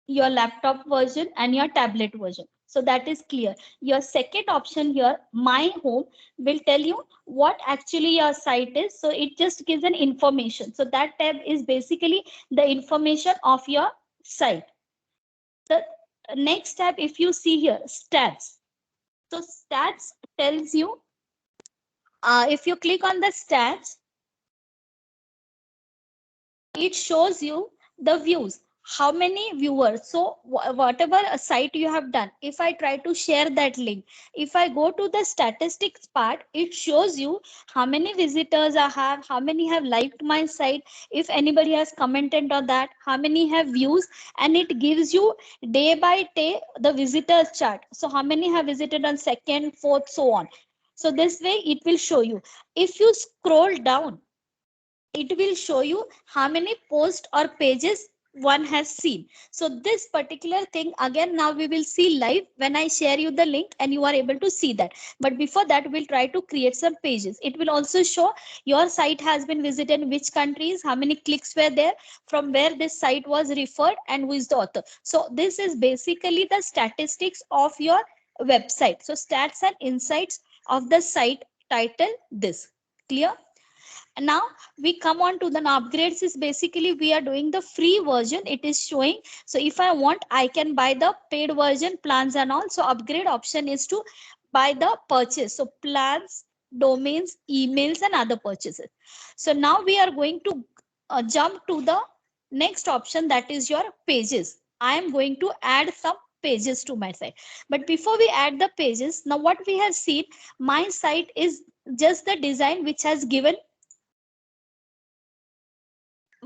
your laptop version, and your tablet version. So that is clear. Your second option here, my home, will tell you what actually your site is. So it just gives an information. So that tab is basically the information of your site. The next tab, if you see here, stats. So stats tells you, if you click on the stats, it shows you the views, how many viewers. So whatever a site you have done, if I try to share that link, if I go to the statistics part, it shows you how many visitors I have, how many have liked my site, if anybody has commented on that, how many have views, and it gives you day by day the visitors chart. So how many have visited on second, fourth, so on. So this way it will show you. If you scroll down, it will show you how many posts or pages one has seen. So this particular thing, again, now we will see live when I share you the link and you are able to see that. But before that, we'll try to create some pages. It will also show your site has been visited in which countries, how many clicks were there, from where this site was referred, and who is the author. So this is basically the statistics of your website. So stats and insights of the site title, this. Clear? And now we come on to the upgrades. Is basically we are doing the free version. It is showing. So if I want, I can buy the paid version plans and all. So upgrade option is to buy the purchase. So plans, domains, emails, and other purchases. So now we are going to jump to the next option, that is your pages. I am going to add some pages to my site. But before we add the pages, now what we have seen, my site is just the design which has given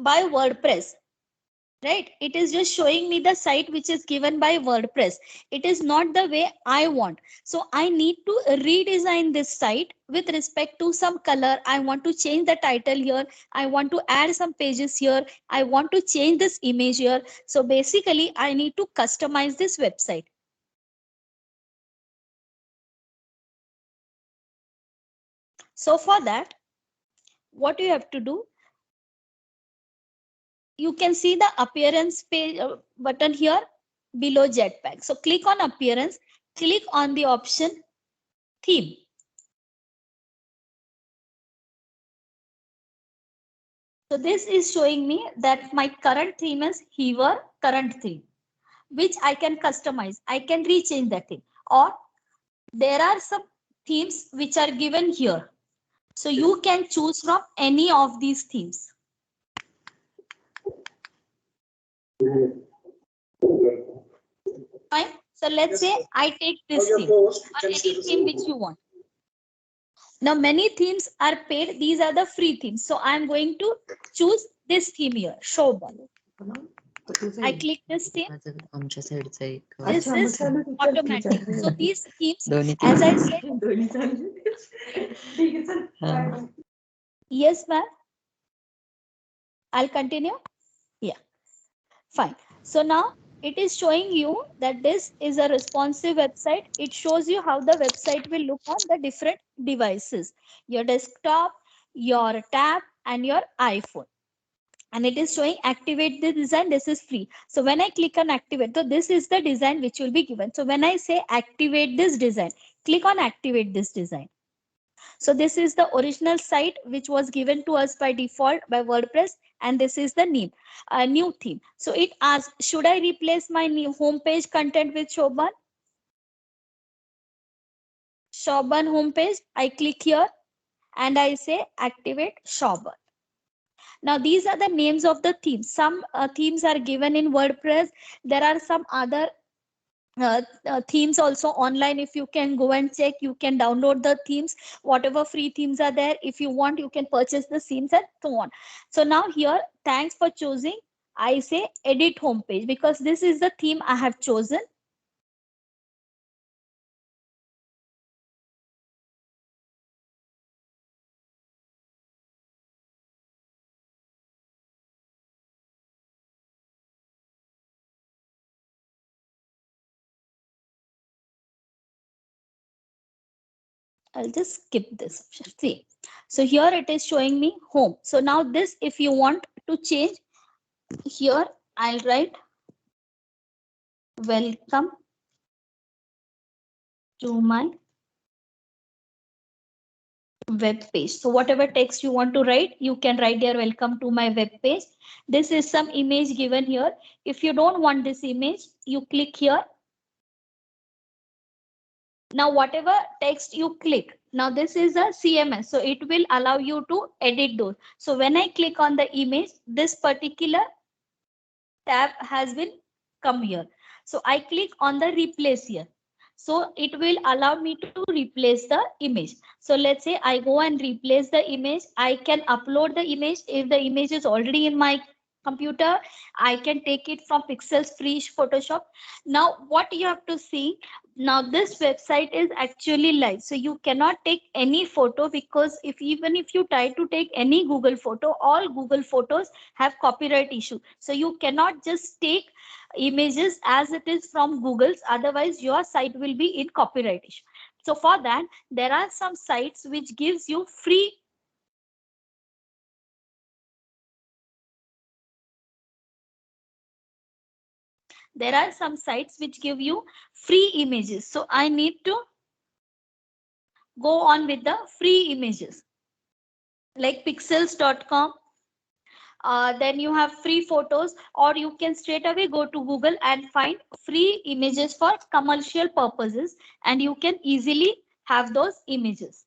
by WordPress, right? It is just showing me the site which is given by WordPress. It is not the way I want. So I need to redesign this site with respect to some color. I want to change the title here. I want to add some pages here. I want to change this image here. So basically I need to customize this website. So for that, what you have to do, you can see the appearance page button here below Jetpack. So click on appearance, click on the option theme. So this is showing me that my current theme is Heaver current theme, which I can customize. I can rechange that theme, or there are some themes which are given here. So you can choose from any of these themes. Fine. So let's say I take this theme or any theme which you want. Now many themes are paid. These are the free themes. So I'm going to choose this theme here, Shobhan. I click this theme. This is automatic. So these themes, as I said, yes, ma'am. I'll continue. Yeah, fine. So now it is showing you that this is a responsive website. It shows you how the website will look on the different devices, your desktop, your tab, and your iPhone. And it is showing activate the design. This is free. So when I click on activate, so this is the design which will be given. So when I say activate this design, click on activate this design. So this is the original site which was given to us by default by WordPress, and this is the name, new theme. So it asks, should I replace my new homepage content with Shobhan? Shobhan homepage. I click here and I say activate Shobhan. Now these are the names of the themes. Some themes are given in WordPress. There are some other themes also online. If you can go and check, you can download the themes. Whatever free themes are there, if you want, you can purchase the themes and so on. So now here, thanks for choosing. I say edit homepage because this is the theme I have chosen. I'll just skip this option. See, so here it is showing me home. So now this, if you want to change, here I'll write welcome to my web page. So whatever text you want to write, you can write there, welcome to my web page. This is some image given here. If you don't want this image, you click here. Now whatever text you click, now this is a CMS, so it will allow you to edit those. So when I click on the image, this particular tab has been come here. So I click on the replace here. So it will allow me to replace the image. So let's say I go and replace the image. I can upload the image. If the image is already in my computer, I can take it from Pixels Free Photoshop. Now what you have to see, now this website is actually live, so you cannot take any photo, because even if you try to take any Google photo, all Google photos have copyright issue. So you cannot just take images as it is from Google's, otherwise your site will be in copyright issue. So for that, there are some sites which gives you free free images. So I need to go on with the free images like pixels.com. Then you have free photos, or you can straight away go to Google and find free images for commercial purposes, and you can easily have those images.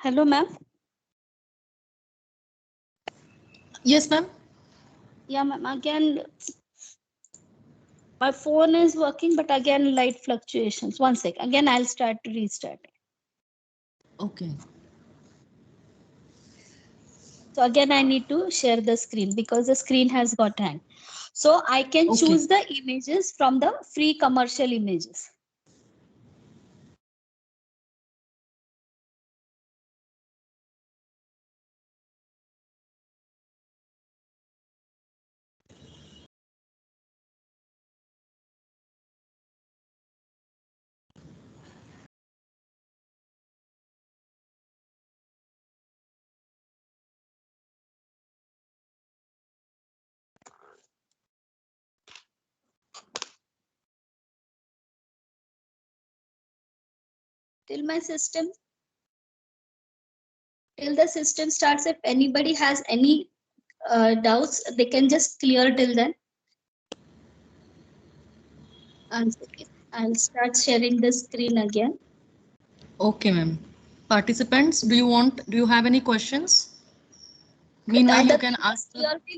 Hello, ma'am. Yes, ma'am. Yeah, ma'am. Again, my phone is working, but again, light fluctuations. One sec. Again, I'll restart. Okay. So again, I need to share the screen because the screen has got hanged. So I can choose the images from the free commercial images. Till the system starts, if anybody has any doubts, they can just clear till then. I'll start sharing the screen again. Okay, ma'am. Participants, do you have any questions? Meanwhile, you can ask.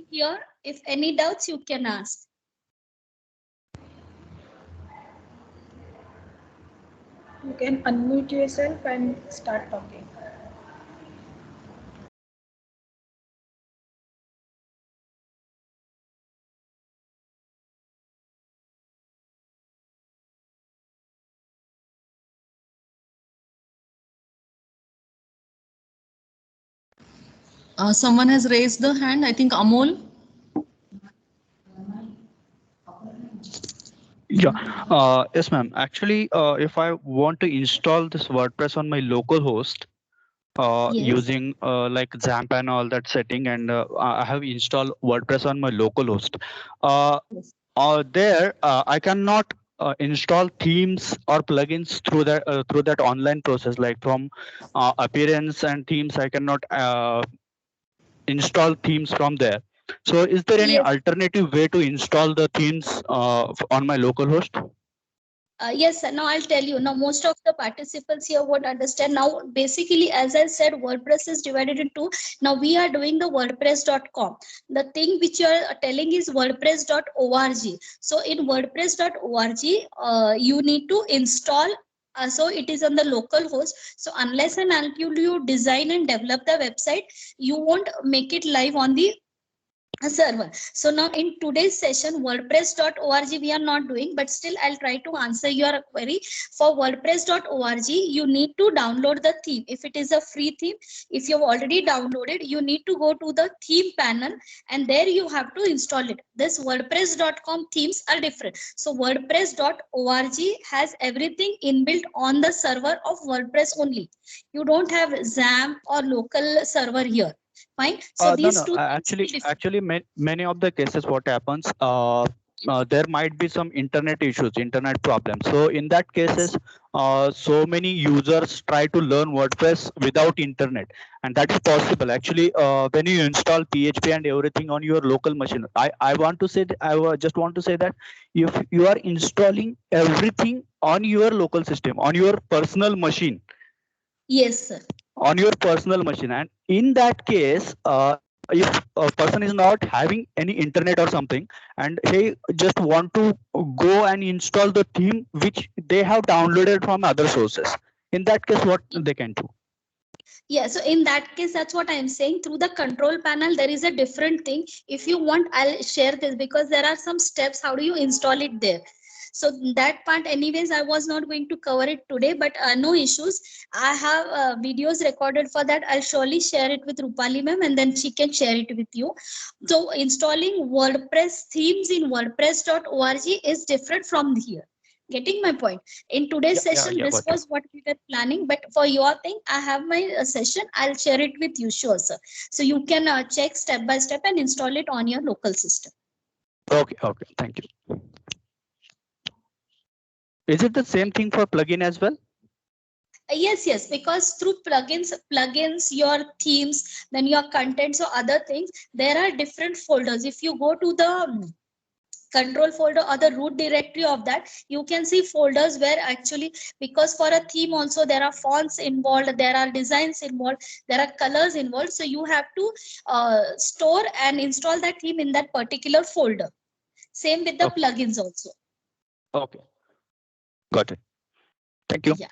Here, if any doubts, you can ask. You can unmute yourself and start talking. Someone has raised the hand. I think Amol. Yeah, yes, ma'am. Actually, if I want to install this WordPress on my local host, using like XAMPP and all that setting, and I have installed WordPress on my local host. There, I cannot install themes or plugins through that online process. Like from appearance and themes, I cannot install themes from there. So, is there any alternative way to install the themes on my local host? Yes, now I'll tell you. Now, most of the participants here won't understand. Now, basically, as I said, WordPress is divided into. Now, we are doing the WordPress.com. The thing which you are telling is WordPress.org. So, in WordPress.org, you need to install. So it is on the local host. So unless and until you design and develop the website, you won't make it live on the a server. So now in today's session, WordPress.org we are not doing, but still I'll try to answer your query. For WordPress.org, you need to download the theme. If it is a free theme, if you've already downloaded, you need to go to the theme panel and there you have to install it. This WordPress.com themes are different. So WordPress.org has everything inbuilt on the server of WordPress only. You don't have XAMPP or local server here. Fine. So No, these no. two things will Actually, differ. actually, many of the cases, what happens, there might be some internet issues, internet problems. So in that cases, so many users try to learn WordPress without internet, and that is possible. Actually, when you install PHP and everything on your local machine, I want to say, just want to say that if you are installing everything on your local system, on your personal machine, Yes, sir. on your personal machine, and in that case, if a person is not having any internet or something and he just want to go and install the theme which they have downloaded from other sources, in that case what they can do? Yeah, so in that case, that's what I'm saying. Through the control panel, there is a different thing. If you want, I'll share this because there are some steps. How do you install it there? So that part, anyways, I was not going to cover it today, but no issues. I have videos recorded for that. I'll surely share it with Rupali ma'am and then she can share it with you. So installing WordPress themes in WordPress.org is different from here. Getting my point? In today's session, this was what we were planning, but for your thing, I have my session. I'll share it with you, sure, sir. So you can check step by step and install it on your local system. Okay, thank you. Is it the same thing for plugin as well? Yes, because through plugins, your themes, then your contents or other things, there are different folders. If you go to the control folder or the root directory of that, you can see folders where actually, because for a theme also there are fonts involved, there are designs involved, there are colors involved. So you have to store and install that theme in that particular folder. Same with the plugins also. Okay, got it. Thank you. Yeah.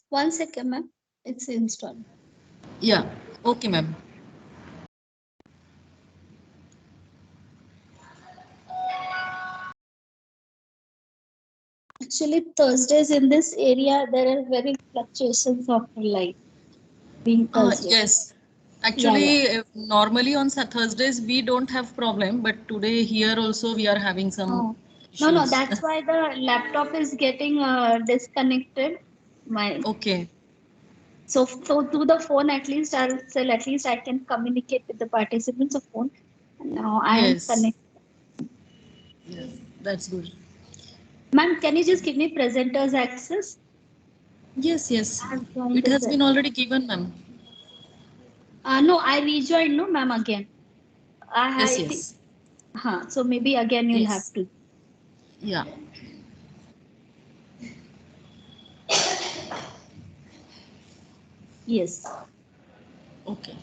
One second, ma'am. It's installed. Yeah. Okay, ma'am. Actually, Thursdays in this area, there are very fluctuations of light being Thursday. Yes. Actually, normally on Thursdays we don't have problem, but today here also we are having some issues. No, that's why the laptop is getting disconnected. Okay. So through the phone, at least I'll say at least I can communicate with the participants of phone. Now I am connected. Yes, that's good. Ma'am, can you just give me presenters access? Yes. It has been already given, ma'am. No, I rejoined, no, ma'am, again. Yes. So maybe again you'll have to. Yeah. Yes. Okay.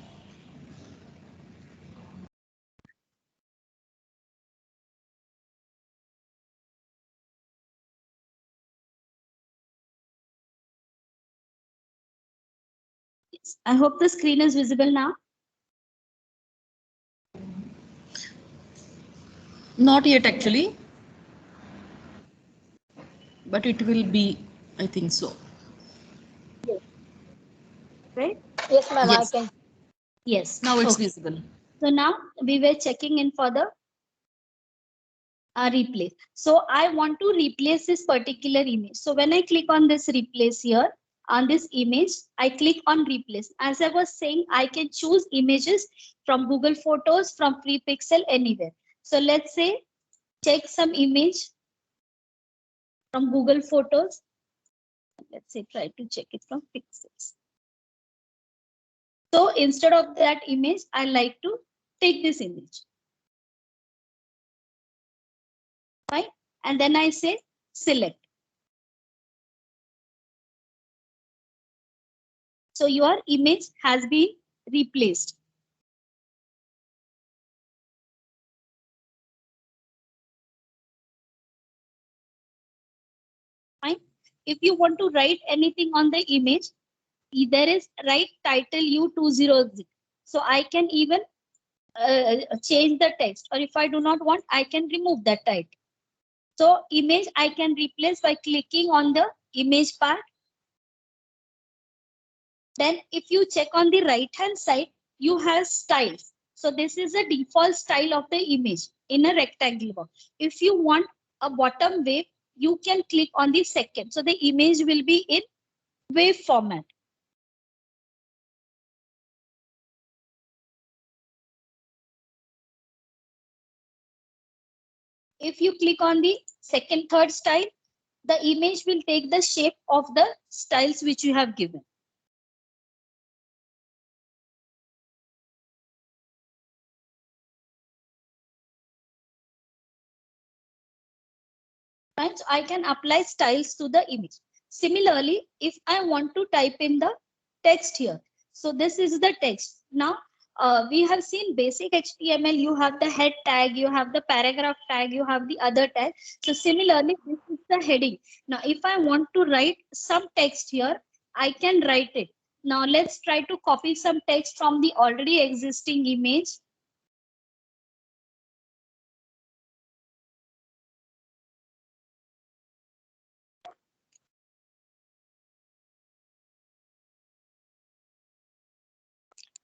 I hope the screen is visible now. Not yet actually, but it will be, I think so. Right? Yes, ma'am. Yes. I can. Yes. Now it's Okay. visible. So now we were checking in for the replace. So I want to replace this particular image. So when I click on this replace here on this image, I click on replace. As I was saying, I can choose images from Google Photos, from Free Pixel, anywhere. So let's say check some image from Google Photos. Let's say try to check it from Pixels. So instead of that image, I like to take this image. Right? And then I say select. So your image has been replaced. Fine. If you want to write anything on the image, there is write title U20. So I can even change the text, or if I do not want, I can remove that title. So image I can replace by clicking on the image part. Then if you check on the right hand side, you have styles. So this is a default style of the image in a rectangle box. If you want a bottom wave, you can click on the second. So the image will be in wave format. If you click on the second, third style, the image will take the shape of the styles which you have given. Right? So I can apply styles to the image. Similarly, if I want to type in the text here, so this is the text. Now, we have seen basic HTML, you have the head tag, you have the paragraph tag, you have the other tag. So similarly, this is the heading. Now, if I want to write some text here, I can write it. Now, let's try to copy some text from the already existing image.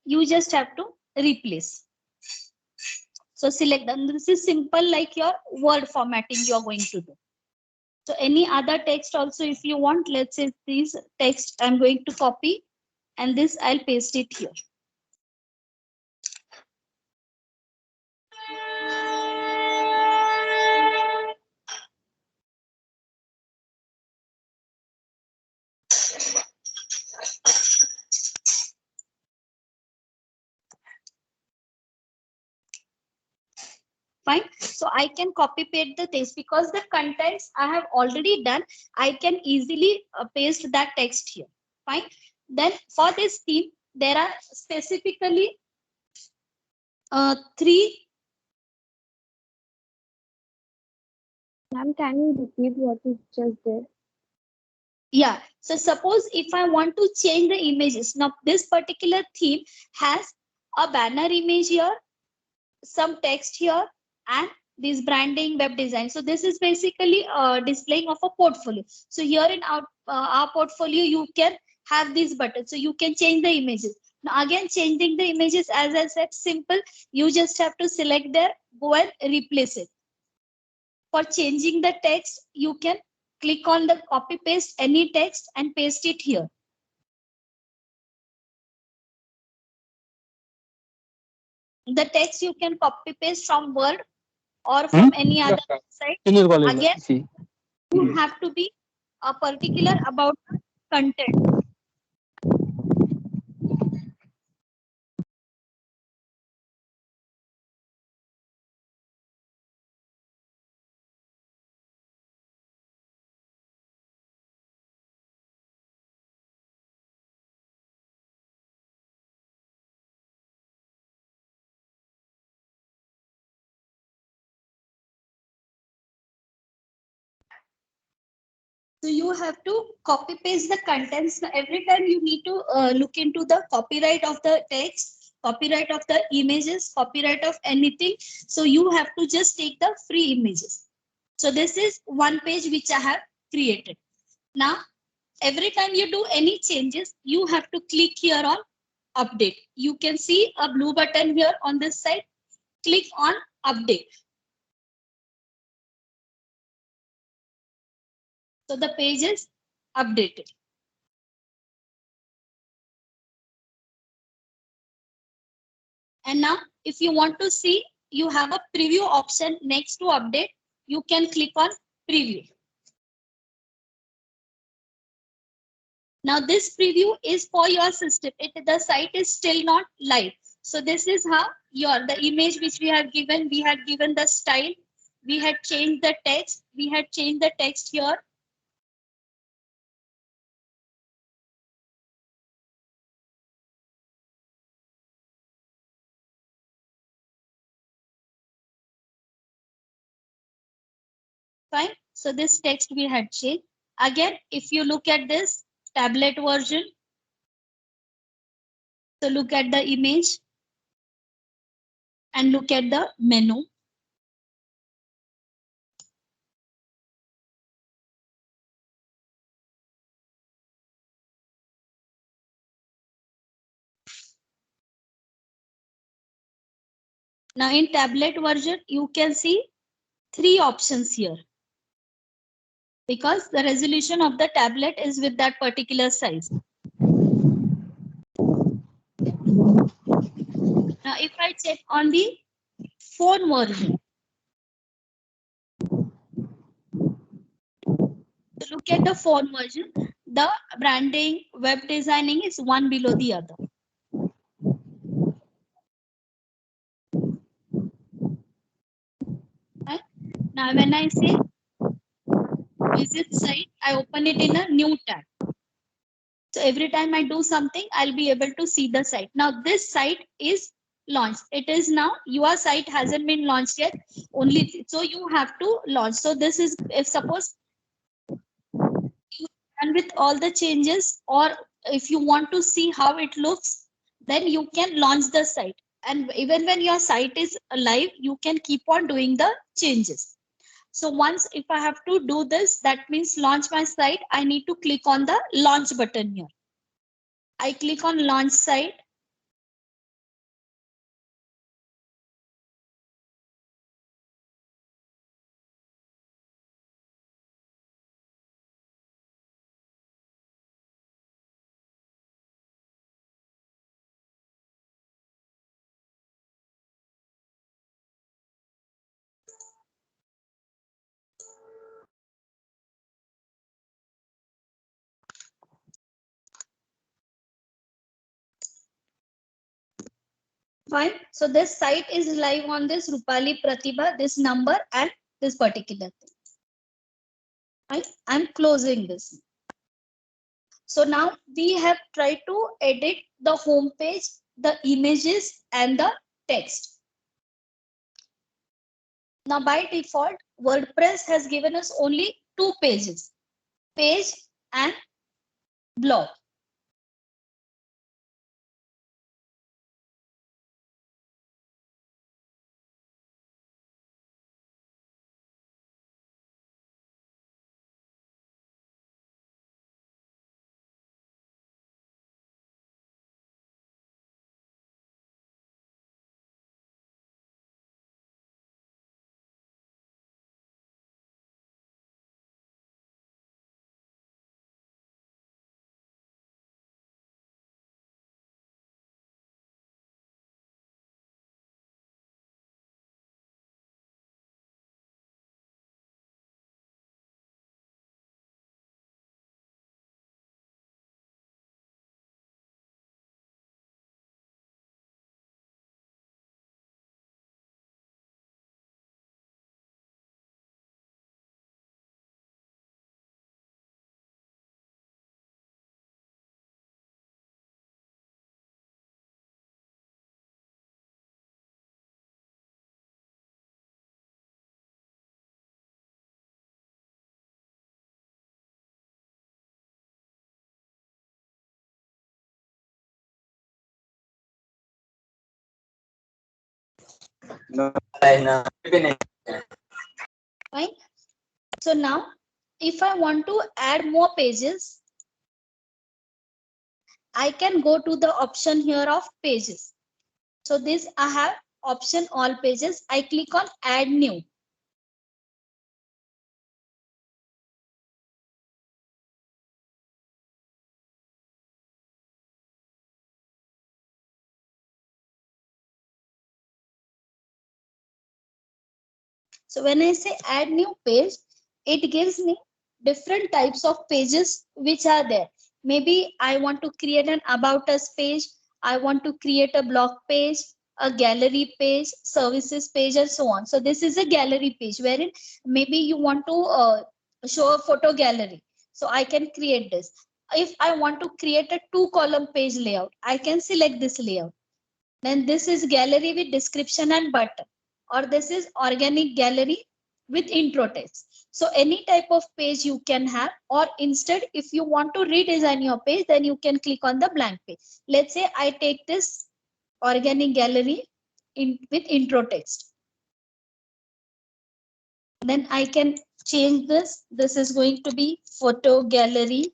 You just have to replace. So select them. This is simple like your word formatting you are going to do. So any other text also if you want, let's say this text I'm going to copy and this I'll paste it here. Fine. So I can copy paste the text because the contents I have already done. I can easily paste that text here. Fine. Then for this theme, there are specifically three. Ma'am, can you repeat what you just did? Yeah. So suppose if I want to change the images. Now this particular theme has a banner image here, some text here, and this branding, web design. So this is basically displaying of a portfolio. So here in our portfolio, you can have these buttons. So you can change the images. Now again, changing the images, as I said, simple. You just have to select there, go and replace it. For changing the text, you can click on the copy paste any text and paste it here. The text you can copy paste from Word or from any other website. Again, you have to be particular about the content. So you have to copy paste the contents. Every time you need to look into the copyright of the text copyright of the images, copyright of anything. So you have to just take the free images. So this is one page which I have created. Now, every time you do any changes, you have to click here on update. You can see a blue button here on this side. Click on update. So the page is updated. And now if you want to see, you have a preview option next to update. You can click on preview. Now this preview is for your system. The site is still not live. So this is how the image which we had given the style, we had changed the text, here. Fine. So this text we had changed. Again, if you look at this tablet version, so look at the image and look at the menu. Now in tablet version, you can see 3 options here, because the resolution of the tablet is with that particular size. Now if I check on the phone version, so look at the phone version, the branding, web designing is one below the other. Right? Now when I say visit site, I open it in a new tab. So every time I do something, I'll be able to see the site. Now this site is launched. It is now, your site hasn't been launched yet. Only so you have to launch. So this is, if suppose you done with all the changes, or if you want to see how it looks, then you can launch the site. And even when your site is live, you can keep on doing the changes. So once if I have to do this, that means launch my site, I need to click on the launch button here. I click on launch site. Fine. So this site is live on this Rupali Pratibha, this number and this particular thing. Right? I'm closing this. So now we have tried to edit the home page, the images and the text. Now by default, WordPress has given us only 2 pages, page and blog. Fine. So now, if I want to add more pages, I can go to the option here of pages. So this I have option all pages. I click on add new. So when I say add new page, it gives me different types of pages which are there. Maybe I want to create an about us page. I want to create a blog page, a gallery page, services page, and so on. So this is a gallery page wherein maybe you want to show a photo gallery. So I can create this. If I want to create a 2-column page layout, I can select this layout. Then this is gallery with description and button, or this is organic gallery with intro text. So any type of page you can have, or instead if you want to redesign your page, then you can click on the blank page. Let's say I take this organic gallery with intro text. Then I can change this. This is going to be photo gallery.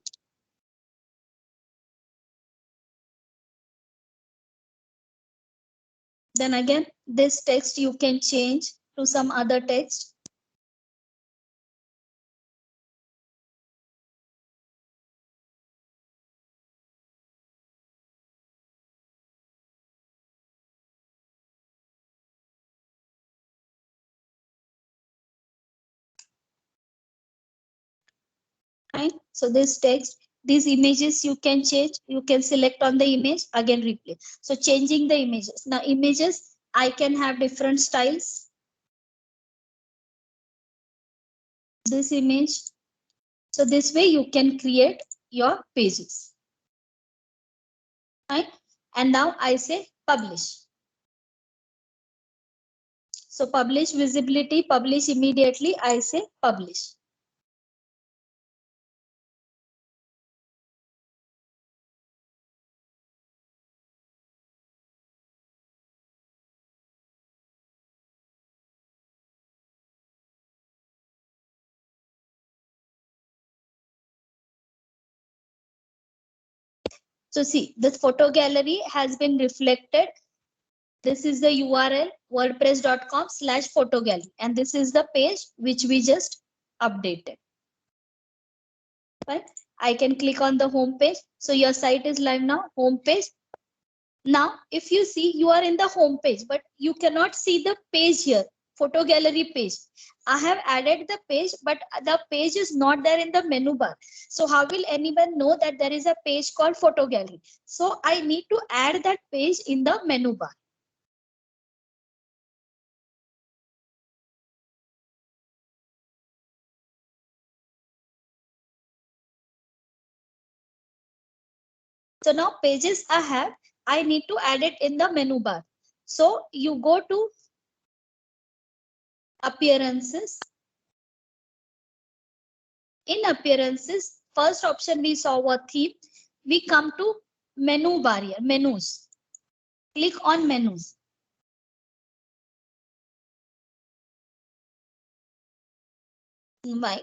Then again, this text you can change to some other text. Right? So this text, these images you can change. You can select on the image, again replay. So changing the images. Now images, I can have different styles. This image. So this way you can create your pages. Right? And now I say publish. So publish visibility, publish immediately. I say publish. So see, this photo gallery has been reflected. This is the URL wordpress.com/photo gallery, and this is the page which we just updated. Right? I can click on the home page. So your site is live now, home page. Now, if you see, you are in the home page, but you cannot see the page here, photo gallery page. I have added the page, but the page is not there in the menu bar. So how will anyone know that there is a page called photo gallery? So I need to add that page in the menu bar. So now pages I have, I need to add it in the menu bar. So you go to appearances. In appearances, first option we saw was theme. We come to menu bar here, menus. Click on menus. Right.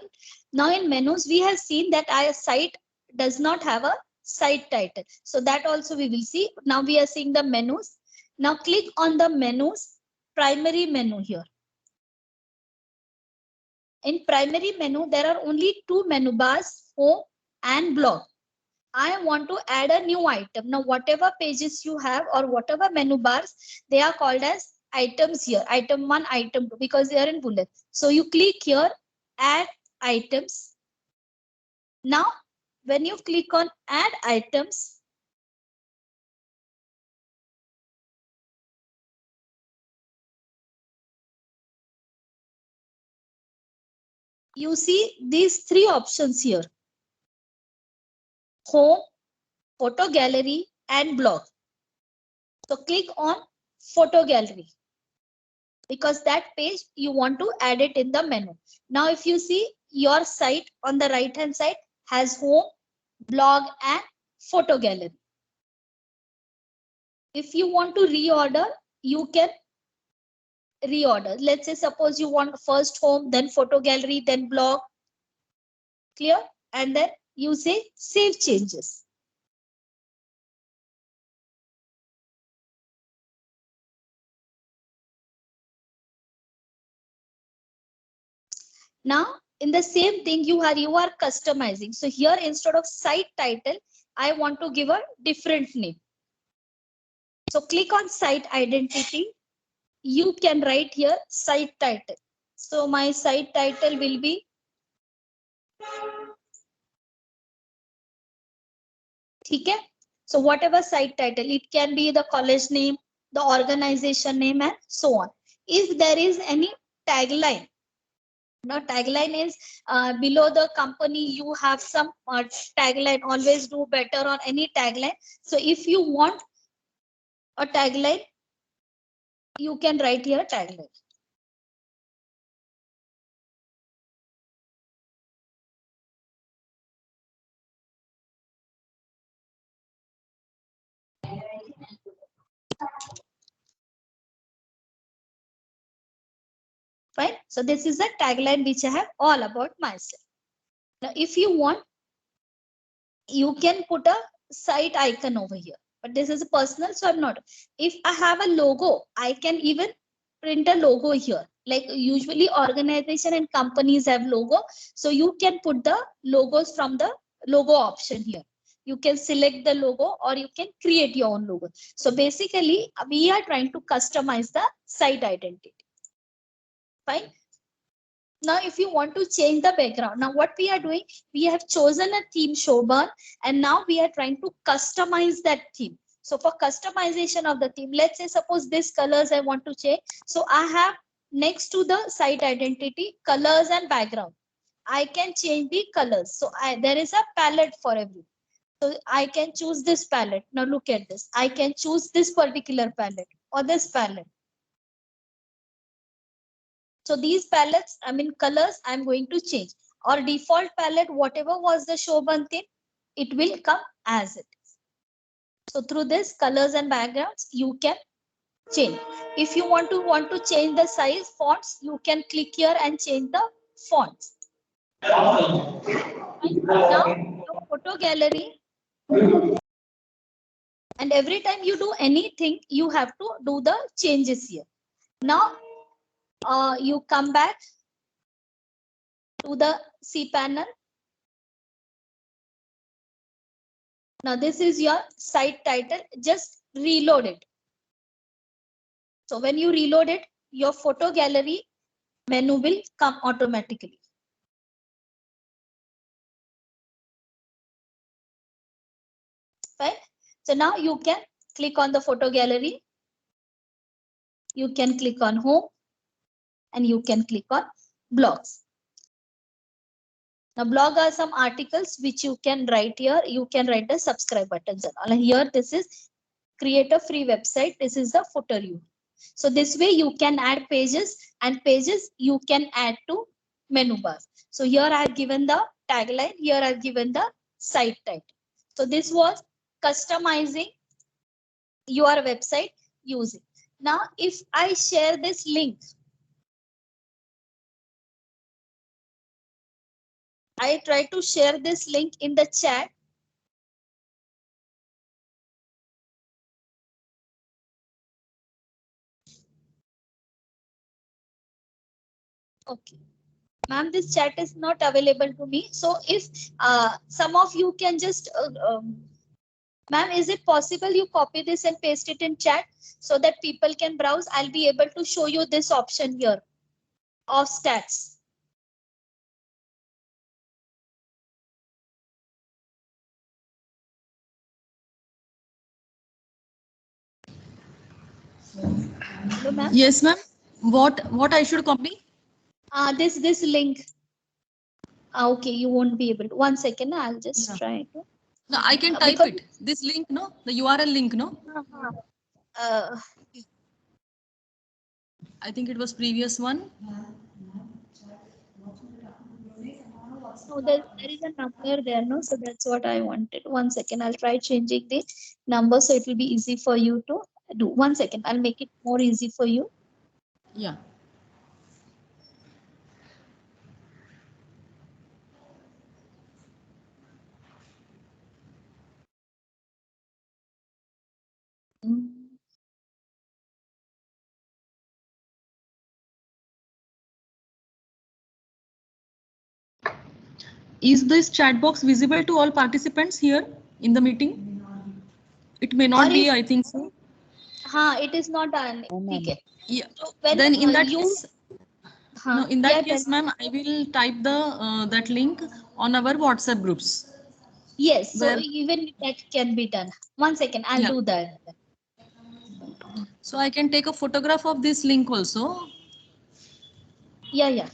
Now in menus, we have seen that our site does not have a site title. So that also we will see. Now we are seeing the menus. Now click on the menus, primary menu here. In primary menu, there are only 2 menu bars, home and blog. I want to add a new item. Now, whatever pages you have or whatever menu bars, they are called as items here. Item 1, item 2, because they are in bullet. So you click here, add items. Now, when you click on add items, you see these 3 options here. Home, photo gallery, and blog. So click on photo gallery, because that page you want to add it in the menu. Now, if you see, your site on the right hand side has home, blog, and photo gallery. If you want to reorder, you can reorder. Let's say suppose you want first home, then photo gallery, then blog. Clear? And then you say save changes. Now in the same thing you are customizing. So here instead of site title, I want to give a different name. So click on site identity. You can write here site title. So my site title will be okay. So whatever site title, it can be the college name, the organization name, and so on. If there is any tagline, now tagline is below the company, you have some tagline, always do better on any tagline. So if you want a tagline, you can write here tagline. Right? So this is a tagline which I have all about myself. Now, if you want, you can put a site icon over here, but this is a personal, so I'm not. If I have a logo, I can even print a logo here. Like usually organization and companies have logo. So you can put the logos from the logo option here. You can select the logo or you can create your own logo. So basically we are trying to customize the site identity. Fine. Now, if you want to change the background, now what we are doing, we have chosen a theme Shobhan, and now we are trying to customize that theme. So for customization of the theme, let's say suppose this colors I want to change. So I have next to the site identity, colors and background. I can change the colors. So there is a palette for everything. So I can choose this palette. Now look at this. I can choose this particular palette or this palette. So these palettes, I mean colors, I'm going to change. Or default palette, whatever was the Shobhan theme, it will come as it is. So through this colors and backgrounds, you can change. If you want to change the size fonts, you can click here and change the fonts. Now your photo gallery, and every time you do anything, you have to do the changes here. Now you come back to the cPanel. Now this is your site title, just reload it. So when you reload it, your photo gallery menu will come automatically. Right? So now you can click on the photo gallery. You can click on home and you can click on blogs. Now blog are some articles which you can write here. You can write the subscribe buttons. And here this is create a free website. This is the footer you. So this way you can add pages, and pages you can add to menu bar. So here I have given the tagline. Here I have given the site title. So this was customizing your website using. Now if I share this link, I try to share this link in the chat. Okay. Ma'am, this chat is not available to me. So if some of you can just, ma'am, is it possible you copy this and paste it in chat so that people can browse? I'll be able to show you this option here of stats. Hello, ma'am. Yes, ma'am. What I should copy? This link. Okay, you won't be able to. 1 second, I'll just try to. No, I can type it. This link, no? The URL link, no? I think it was previous one. No, there is a number there, no? So that's what I wanted. 1 second, I'll try changing the number so it will be easy for you to do. 1 second, I'll make it more easy for you. Yeah. Is this chat box visible to all participants here in the meeting? It may not be, I think so. It is not done. Okay. Yeah. So when Then in that you case, no, in that case, ma'am, I will type the that link on our WhatsApp groups. Yes, so Where, even that can be done. 1 second, I'll yeah. do that. So I can take a photograph of this link also. Yeah.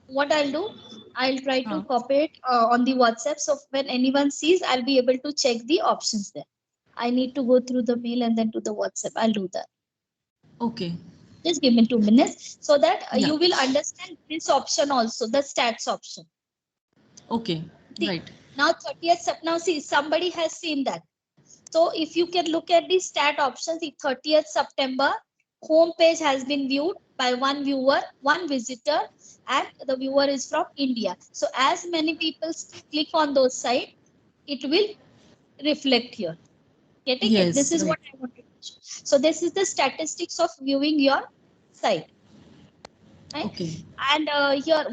What I'll do, I'll try to copy it on the WhatsApp. So when anyone sees, I'll be able to check the options there. I need to go through the mail and then to the WhatsApp. I'll do that. Okay. Just give me 2 minutes so that Yeah. you will understand this option also, the stats option. Okay. See, right. Now 30th September, now see, somebody has seen that. So if you can look at the stat options, the 30th September home page has been viewed by one viewer, one visitor, and the viewer is from India. So as many people click on those sites, it will reflect here. Getting it? This is what I wanted to show. So this is the statistics of viewing your site. Right? Okay. And here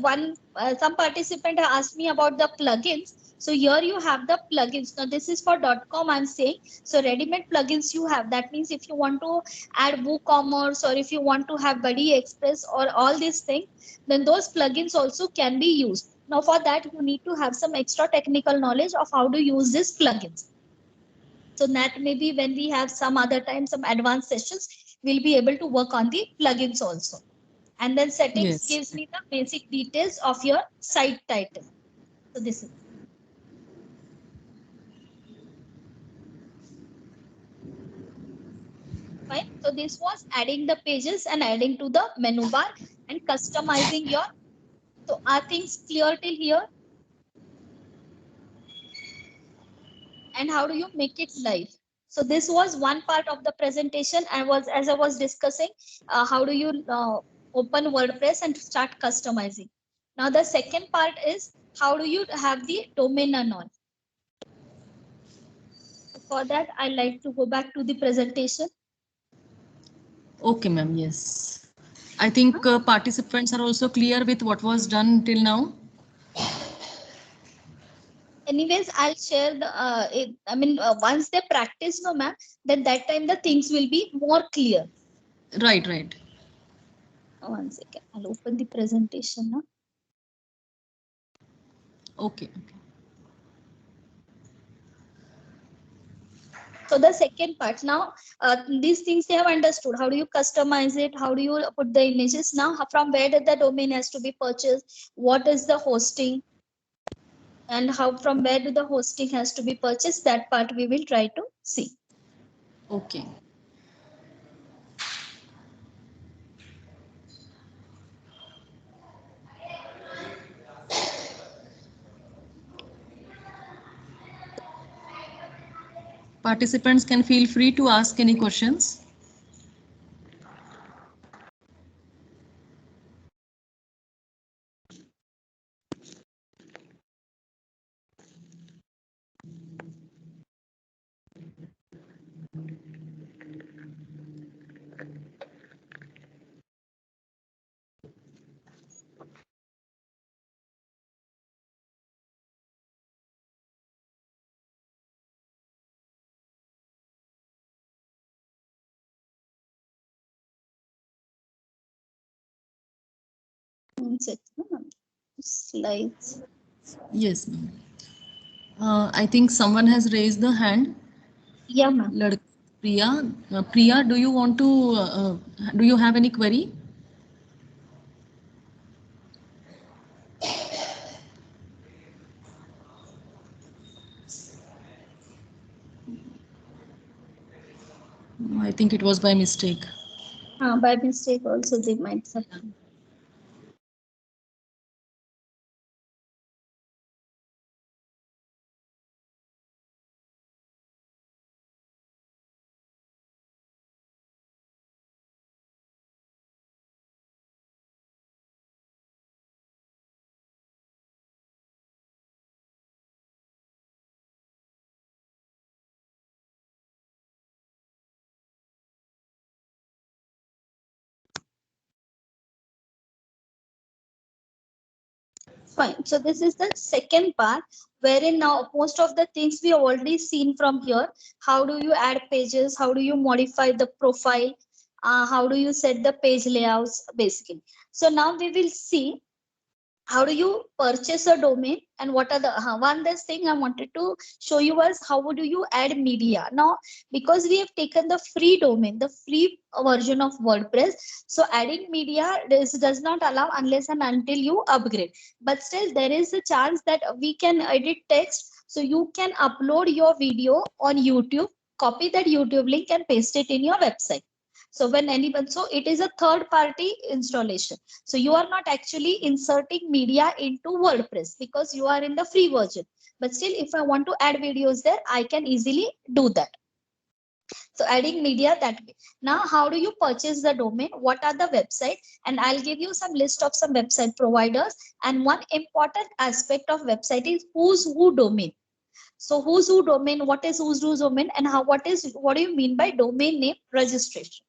some participant asked me about the plugins. So here you have the plugins. Now this is for .com I'm saying. So ready-made plugins you have. That means if you want to add WooCommerce or if you want to have Buddy Express or all these things, then those plugins also can be used. Now for that you need to have some extra technical knowledge of how to use these plugins. So that maybe when we have some other time, some advanced sessions, we'll be able to work on the plugins also. And then settings gives me the basic details of your site title. So this is fine. So this was adding the pages and adding to the menu bar and customizing your. So are things clear till here? And how do you make it live? So this was one part of the presentation. As I was discussing, how do you open WordPress and start customizing? Now the second part is how do you have the domain and all? For that, I like to go back to the presentation. Okay, ma'am. Yes. I think participants are also clear with what was done till now. Anyways, I'll share the, once they practice, no ma'am, then that time the things will be more clear. Right. 1 second, I'll open the presentation now. Okay. So the second part now, these things they have understood. How do you customize it? How do you put the images? Now, from where did the domain has to be purchased? What is the hosting? And how from where do the hosting has to be purchased? That part we will try to see. Okay. Participants can feel free to ask any questions. Slides. Yes, ma'am. I think someone has raised the hand. Yeah, ma'am. Priya, Priya, do you want to? Do you have any query? I think it was by mistake. By mistake also they might have. Fine. So this is the second part wherein now most of the things we have already seen from here. How do you add pages? How do you modify the profile? How do you set the page layouts basically? So now we will see how do you purchase a domain and what are the one this thing I wanted to show you was how would you add media now, because we have taken the free domain, the free version of WordPress. So adding media does not allow unless and until you upgrade, but still there is a chance that we can edit text. So you can upload your video on YouTube, copy that YouTube link and paste it in your website. So when anyone, so it is a third party installation. So you are not actually inserting media into WordPress because you are in the free version. But still, if I want to add videos there, I can easily do that. So adding media that way. Now, how do you purchase the domain? What are the websites? And I'll give you some list of some website providers. And one important aspect of website is who's who domain. So who's who domain, what is who's who domain, and what do you mean by domain name registration?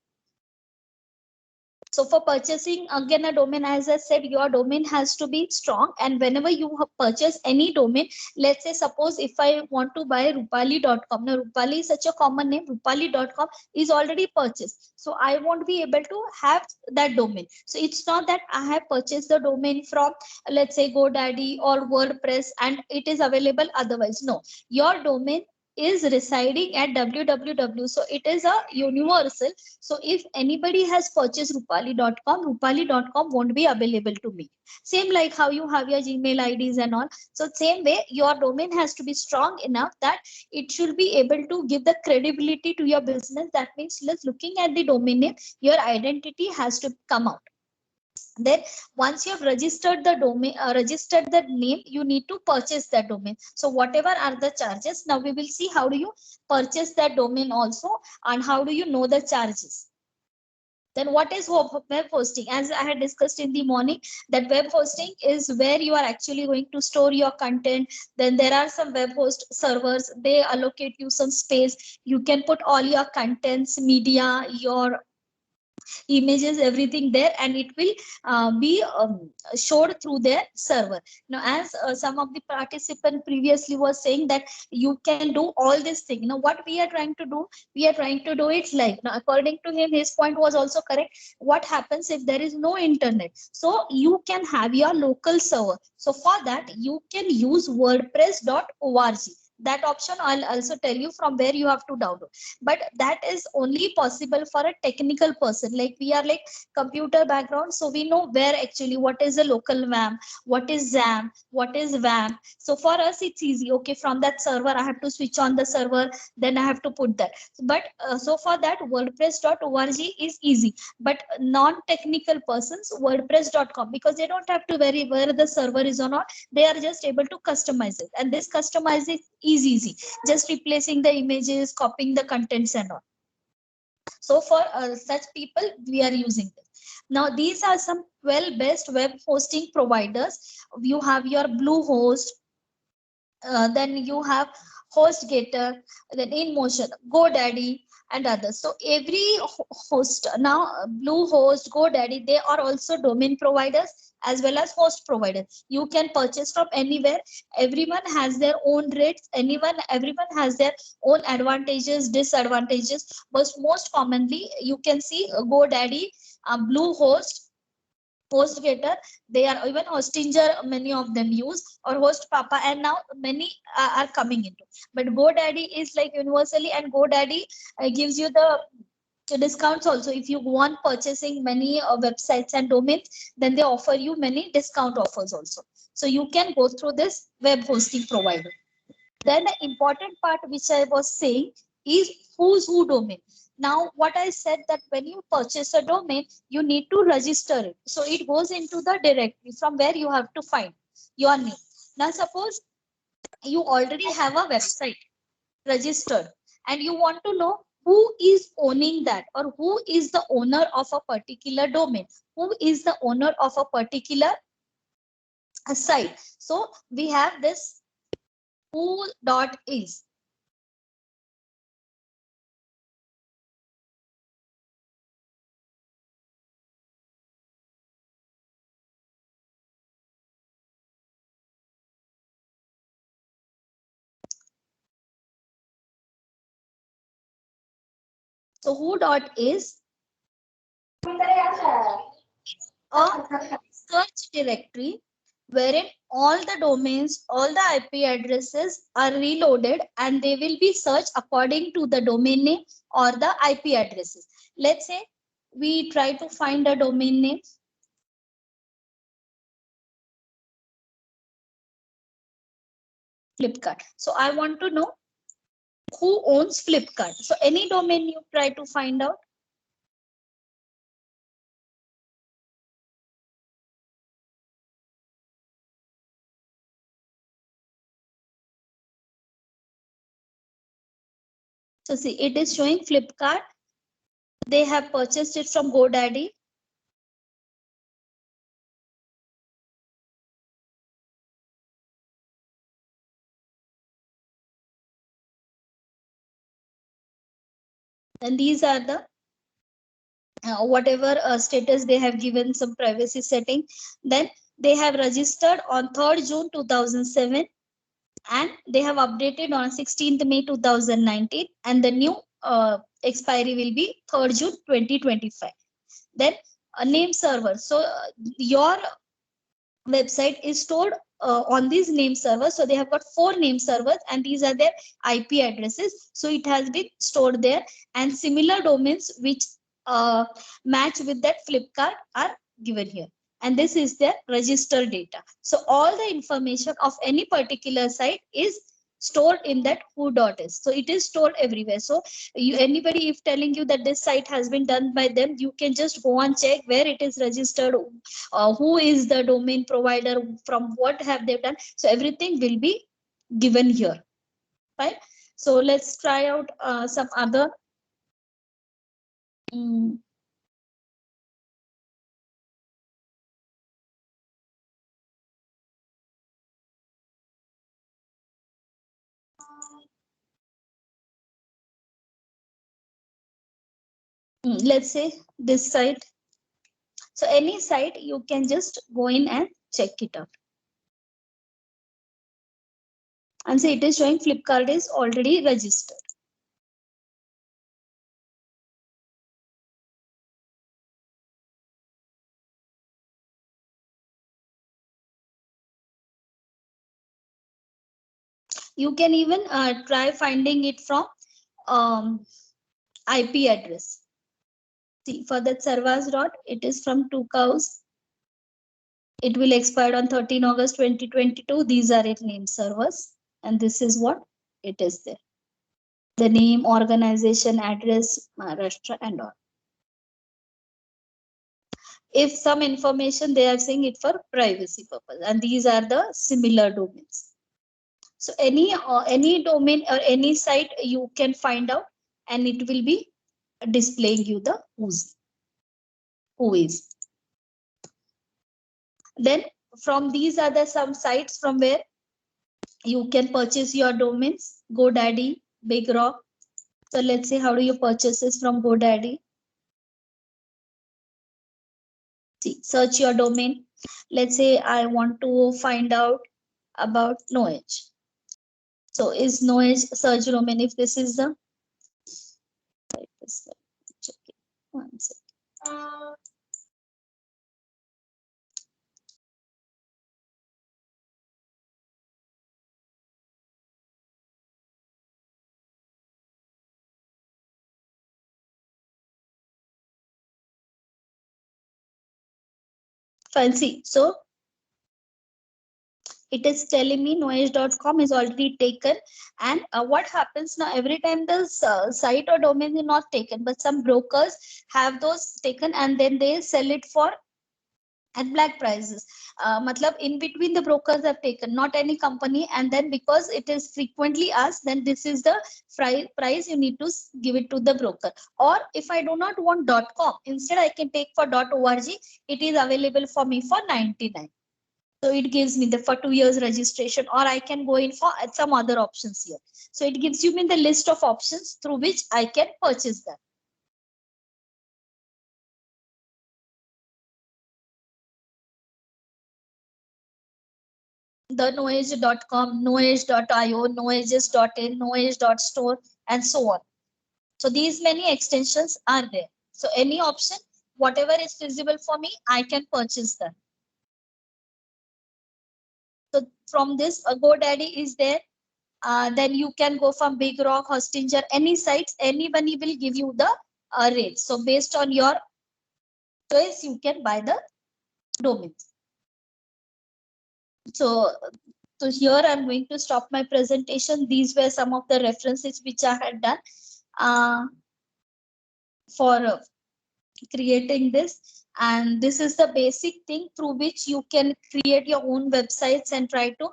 So for purchasing again a domain, as I said, your domain has to be strong. And whenever you purchase any domain, let's say suppose if I want to buy Rupali.com. Now Rupali is such a common name. Rupali.com is already purchased. So I won't be able to have that domain. So it's not that I have purchased the domain from, let's say, GoDaddy or WordPress and it is available otherwise. No, your domain is residing at www. So it is a universal. So if anybody has purchased Rupali.com, Rupali.com won't be available to me. Same like how you have your Gmail IDs and all. So same way, your domain has to be strong enough that it should be able to give the credibility to your business. That means let's looking at the domain name, your identity has to come out. Then once you have registered the domain, registered the name, you need to purchase that domain. So whatever are the charges, now we will see how do you purchase that domain also and how do you know the charges. Then what is web hosting? As I had discussed in the morning, that web hosting is where you are actually going to store your content. Then there are some web host servers, they allocate you some space. You can put all your contents, media, your images, everything there, and it will be showed through their server. Now as some of the participant previously was saying that you can do all this thing. Now what we are trying to do, we are trying to do it like, now according to him, his point was also correct. What happens if there is no internet? So you can have your local server. So for that you can use wordpress.org. That option I'll also tell you from where you have to download, but that is only possible for a technical person. Like we are like computer background, so we know where actually what is a local WAM, what is ZAM, what is WAM. So for us it's easy. Okay, from that server I have to switch on the server, then I have to put that. But so for that wordpress.org is easy, but non-technical persons wordpress.com, because they don't have to vary where the server is or not, they are just able to customize it, and this customizing is easy, just replacing the images, copying the contents and all. So for such people we are using this. Now these are some 12 best web hosting providers. You have your Bluehost, then you have HostGator, then InMotion, GoDaddy, and others. So every host now, Bluehost, GoDaddy, they are also domain providers as well as host providers. You can purchase from anywhere. Everyone has their own rates. Everyone has their own advantages, disadvantages. But most commonly, you can see GoDaddy, Bluehost, HostGator, they are even Hostinger, many of them use, or Host Papa, and now many are coming into. But GoDaddy is like universally, and GoDaddy gives you the discounts also. If you want purchasing many websites and domains, then they offer you many discount offers also. So you can go through this web hosting provider. Then the important part which I was saying is who's who domain. Now what I said that when you purchase a domain, you need to register it. So it goes into the directory from where you have to find your name. Now suppose you already have a website registered and you want to know who is owning that, or who is the owner of a particular domain, who is the owner of a particular site. So we have this who.is. So who dot is a search directory wherein all the domains, all the IP addresses are reloaded and they will be searched according to the domain name or the IP addresses. Let's say we try to find a domain name. Flipkart. So I want to know who owns Flipkart. So any domain you try to find out. So see, it is showing Flipkart. They have purchased it from GoDaddy. And these are the whatever status they have given, some privacy setting. Then they have registered on 3rd June 2007 and they have updated on 16th May 2019 and the new expiry will be 3rd June 2025. Then a name server. So your website is stored on these name servers. So they have got 4 name servers and these are their IP addresses. So it has been stored there and similar domains which match with that Flipkart are given here. And this is their register data. So all the information of any particular site is stored in that who.is. So it is stored everywhere. So anybody if telling you that this site has been done by them, you can just go and check where it is registered, who is the domain provider, from what have they done. So everything will be given here, right? So let's try out some other. Let's say this site. So any site you can just go in and check it out. And so it is showing Flipkart is already registered. You can even try finding it from IP address. See, for that Sarvas dot, it is from 2 cows. It will expire on 13 August 2022. These are its name servers. And this is what it is there. The name, organization, address, Maharashtra and all. If some information they are saying it for privacy purpose. And these are the similar domains. So any domain or any site you can find out and it will be displaying you the who is. Then from these are the some sites from where you can purchase your domains. GoDaddy, BigRock. So let's say how do you purchase this from GoDaddy? See, search your domain. Let's say I want to find out about Noedge. So is Noedge search domain? If this is the check it. One second. Fancy. So it is telling me noedge.com is already taken. And what happens now, every time the site or domain is not taken, but some brokers have those taken and then they sell it for at black prices. Matlab in between the brokers have taken, not any company. And then because it is frequently asked, then this is the price you need to give it to the broker. Or if I do not want .com, instead I can take for .org. It is available for me for 99. So it gives me the for 2 years registration, or I can go in for some other options here. So it gives you me the list of options through which I can purchase them. The noedge.com, noedge.io, noedges.in, noedge.store, and so on. So these many extensions are there. So any option, whatever is feasible for me, I can purchase that. So from this, GoDaddy is there. Then you can go from Big Rock, Hostinger, any sites, anybody will give you the rates. So based on your choice, you can buy the domains. So here I'm going to stop my presentation. These were some of the references which I had done for creating this. And this is the basic thing through which you can create your own websites and try to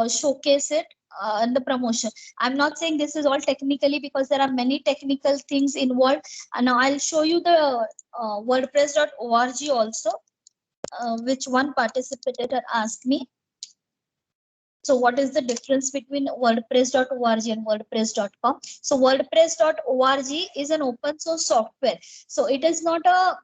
showcase it in the promotion. I'm not saying this is all technically because there are many technical things involved. And now I'll show you the WordPress.org also, which one participant had asked me. So what is the difference between WordPress.org and WordPress.com? So WordPress.org is an open source software. So it is not a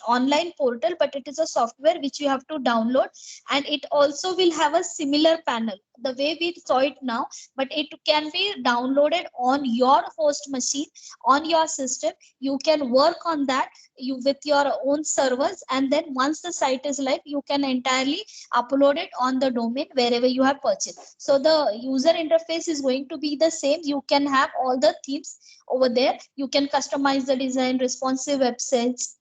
online portal, but it is a software which you have to download, and it also will have a similar panel the way we saw it now, but it can be downloaded on your host machine, on your system. You can work on that with your own servers, and then once the site is live, you can entirely upload it on the domain wherever you have purchased. So the user interface is going to be the same. You can have all the themes over there. You can customize the design, responsive websites,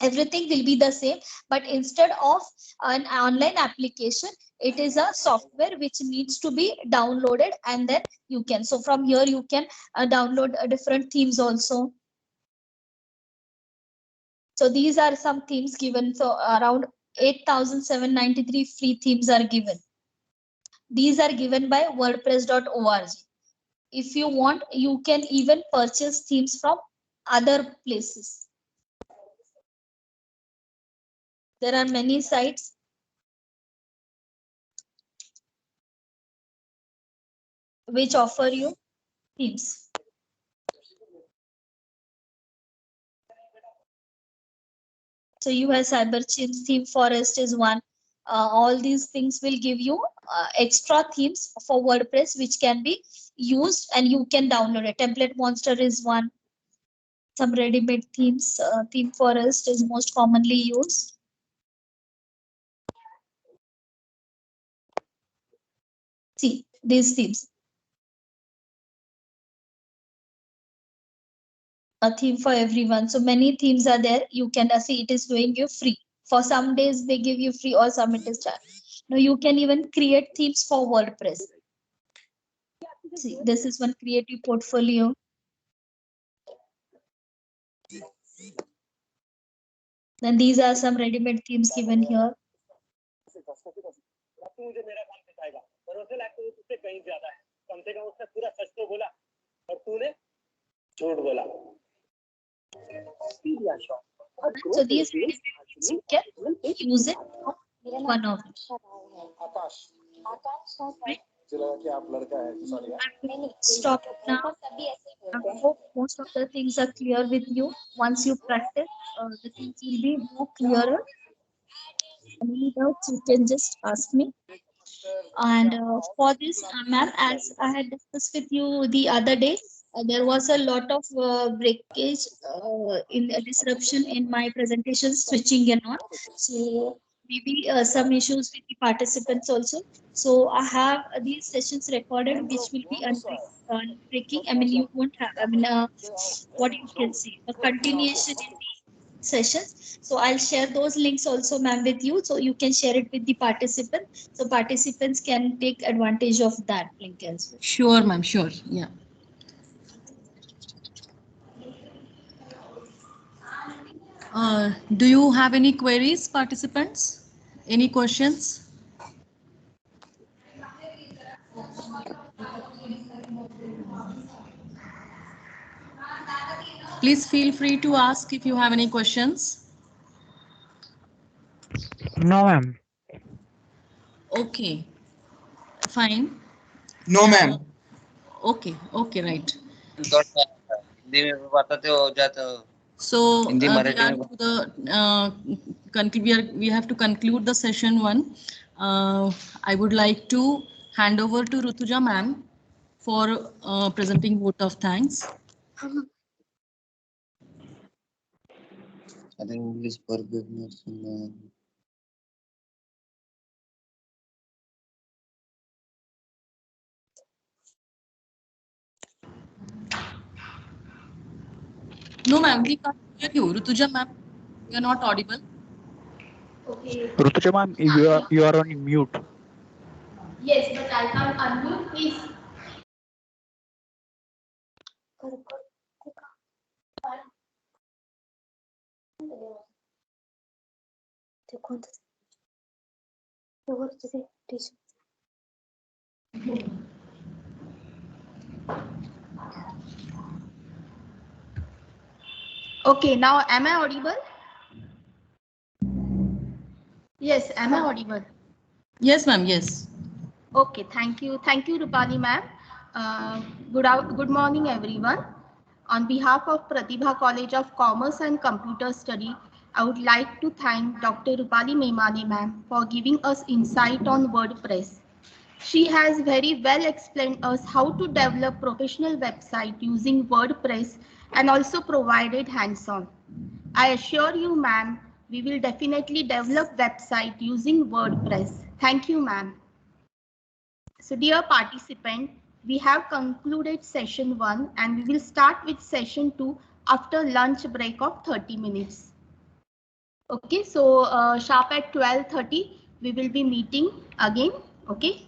everything will be the same, but instead of an online application, it is a software which needs to be downloaded, and then you can, so from here you can download different themes also. So these are some themes given. So around 8,793 free themes are given. These are given by WordPress.org. If you want, you can even purchase themes from other places. There are many sites which offer you themes. So you have CyberChimps, Theme Forest is one. All these things will give you extra themes for WordPress which can be used, and you can download it. Template Monster is one. Some ready-made themes. Theme Forest is most commonly used. See these themes. A theme for everyone. So many themes are there. You can see it is doing you free. For some days they give you free, or some it is charged. Now you can even create themes for WordPress. See, this is one creative portfolio. Then these are some ready-made themes given here. So these you can use it for one of them. Right? Stop now. I hope most of the things are clear with you. Once you practice, the things will be more clearer. Any doubts, you can just ask me. And for this, ma'am, as I had discussed with you the other day, there was a lot of breakage in disruption in my presentation, switching and all. So maybe some issues with the participants also. So I have these sessions recorded, which will be unbreaking. I mean, you won't have, I mean, what you can see, a continuation in the sessions. So I'll share those links also, ma'am, with you. So you can share it with the participants. So participants can take advantage of that link as well. Sure, ma'am, sure. Yeah. Do you have any queries, participants? Any questions? Please feel free to ask if you have any questions. No, ma'am. Okay, fine. No, ma'am. Okay, okay, right. So we have to conclude the session one. I would like to hand over to Rutuja ma'am for presenting vote of thanks. I think English for beginners. No, ma'am, we can't hear you. Rutuja, ma'am, you're not audible. Okay. Rutuja ma'am, you are on mute. Yes, but I can't unmute, please. Okay, now am I audible? Yes, am I audible? Yes, ma'am, yes. Okay, thank you. Thank you, Rupali ma'am. Good morning, everyone. On behalf of Pratibha College of Commerce and Computer Study, I would like to thank Dr. Rupali Memane ma'am for giving us insight on WordPress. She has very well explained us how to develop professional website using WordPress and also provided hands-on. I assure you, ma'am, we will definitely develop website using WordPress. Thank you, ma'am. So dear participant, we have concluded session 1 and we will start with session 2 after lunch break of 30 minutes. Okay, so sharp at 12:30, we will be meeting again. Okay.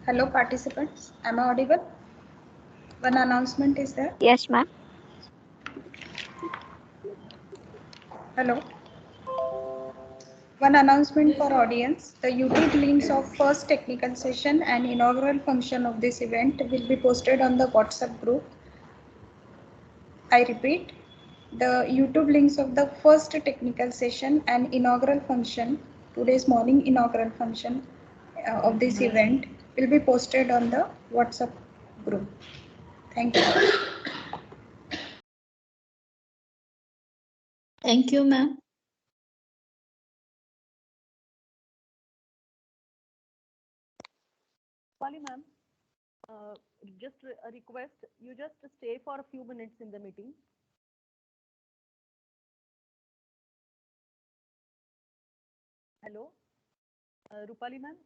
Hello, participants. Am I audible? One announcement is there. Yes, ma'am. Hello. One announcement for audience. The YouTube links of first technical session and inaugural function of this event will be posted on the WhatsApp group. I repeat, the YouTube links of the first technical session and inaugural function, today's morning inaugural function of this event will be posted on the WhatsApp group. Thank you. Thank you, ma'am. Pali ma'am, just a request, you just stay for a few minutes in the meeting. Hello, Rupali ma'am.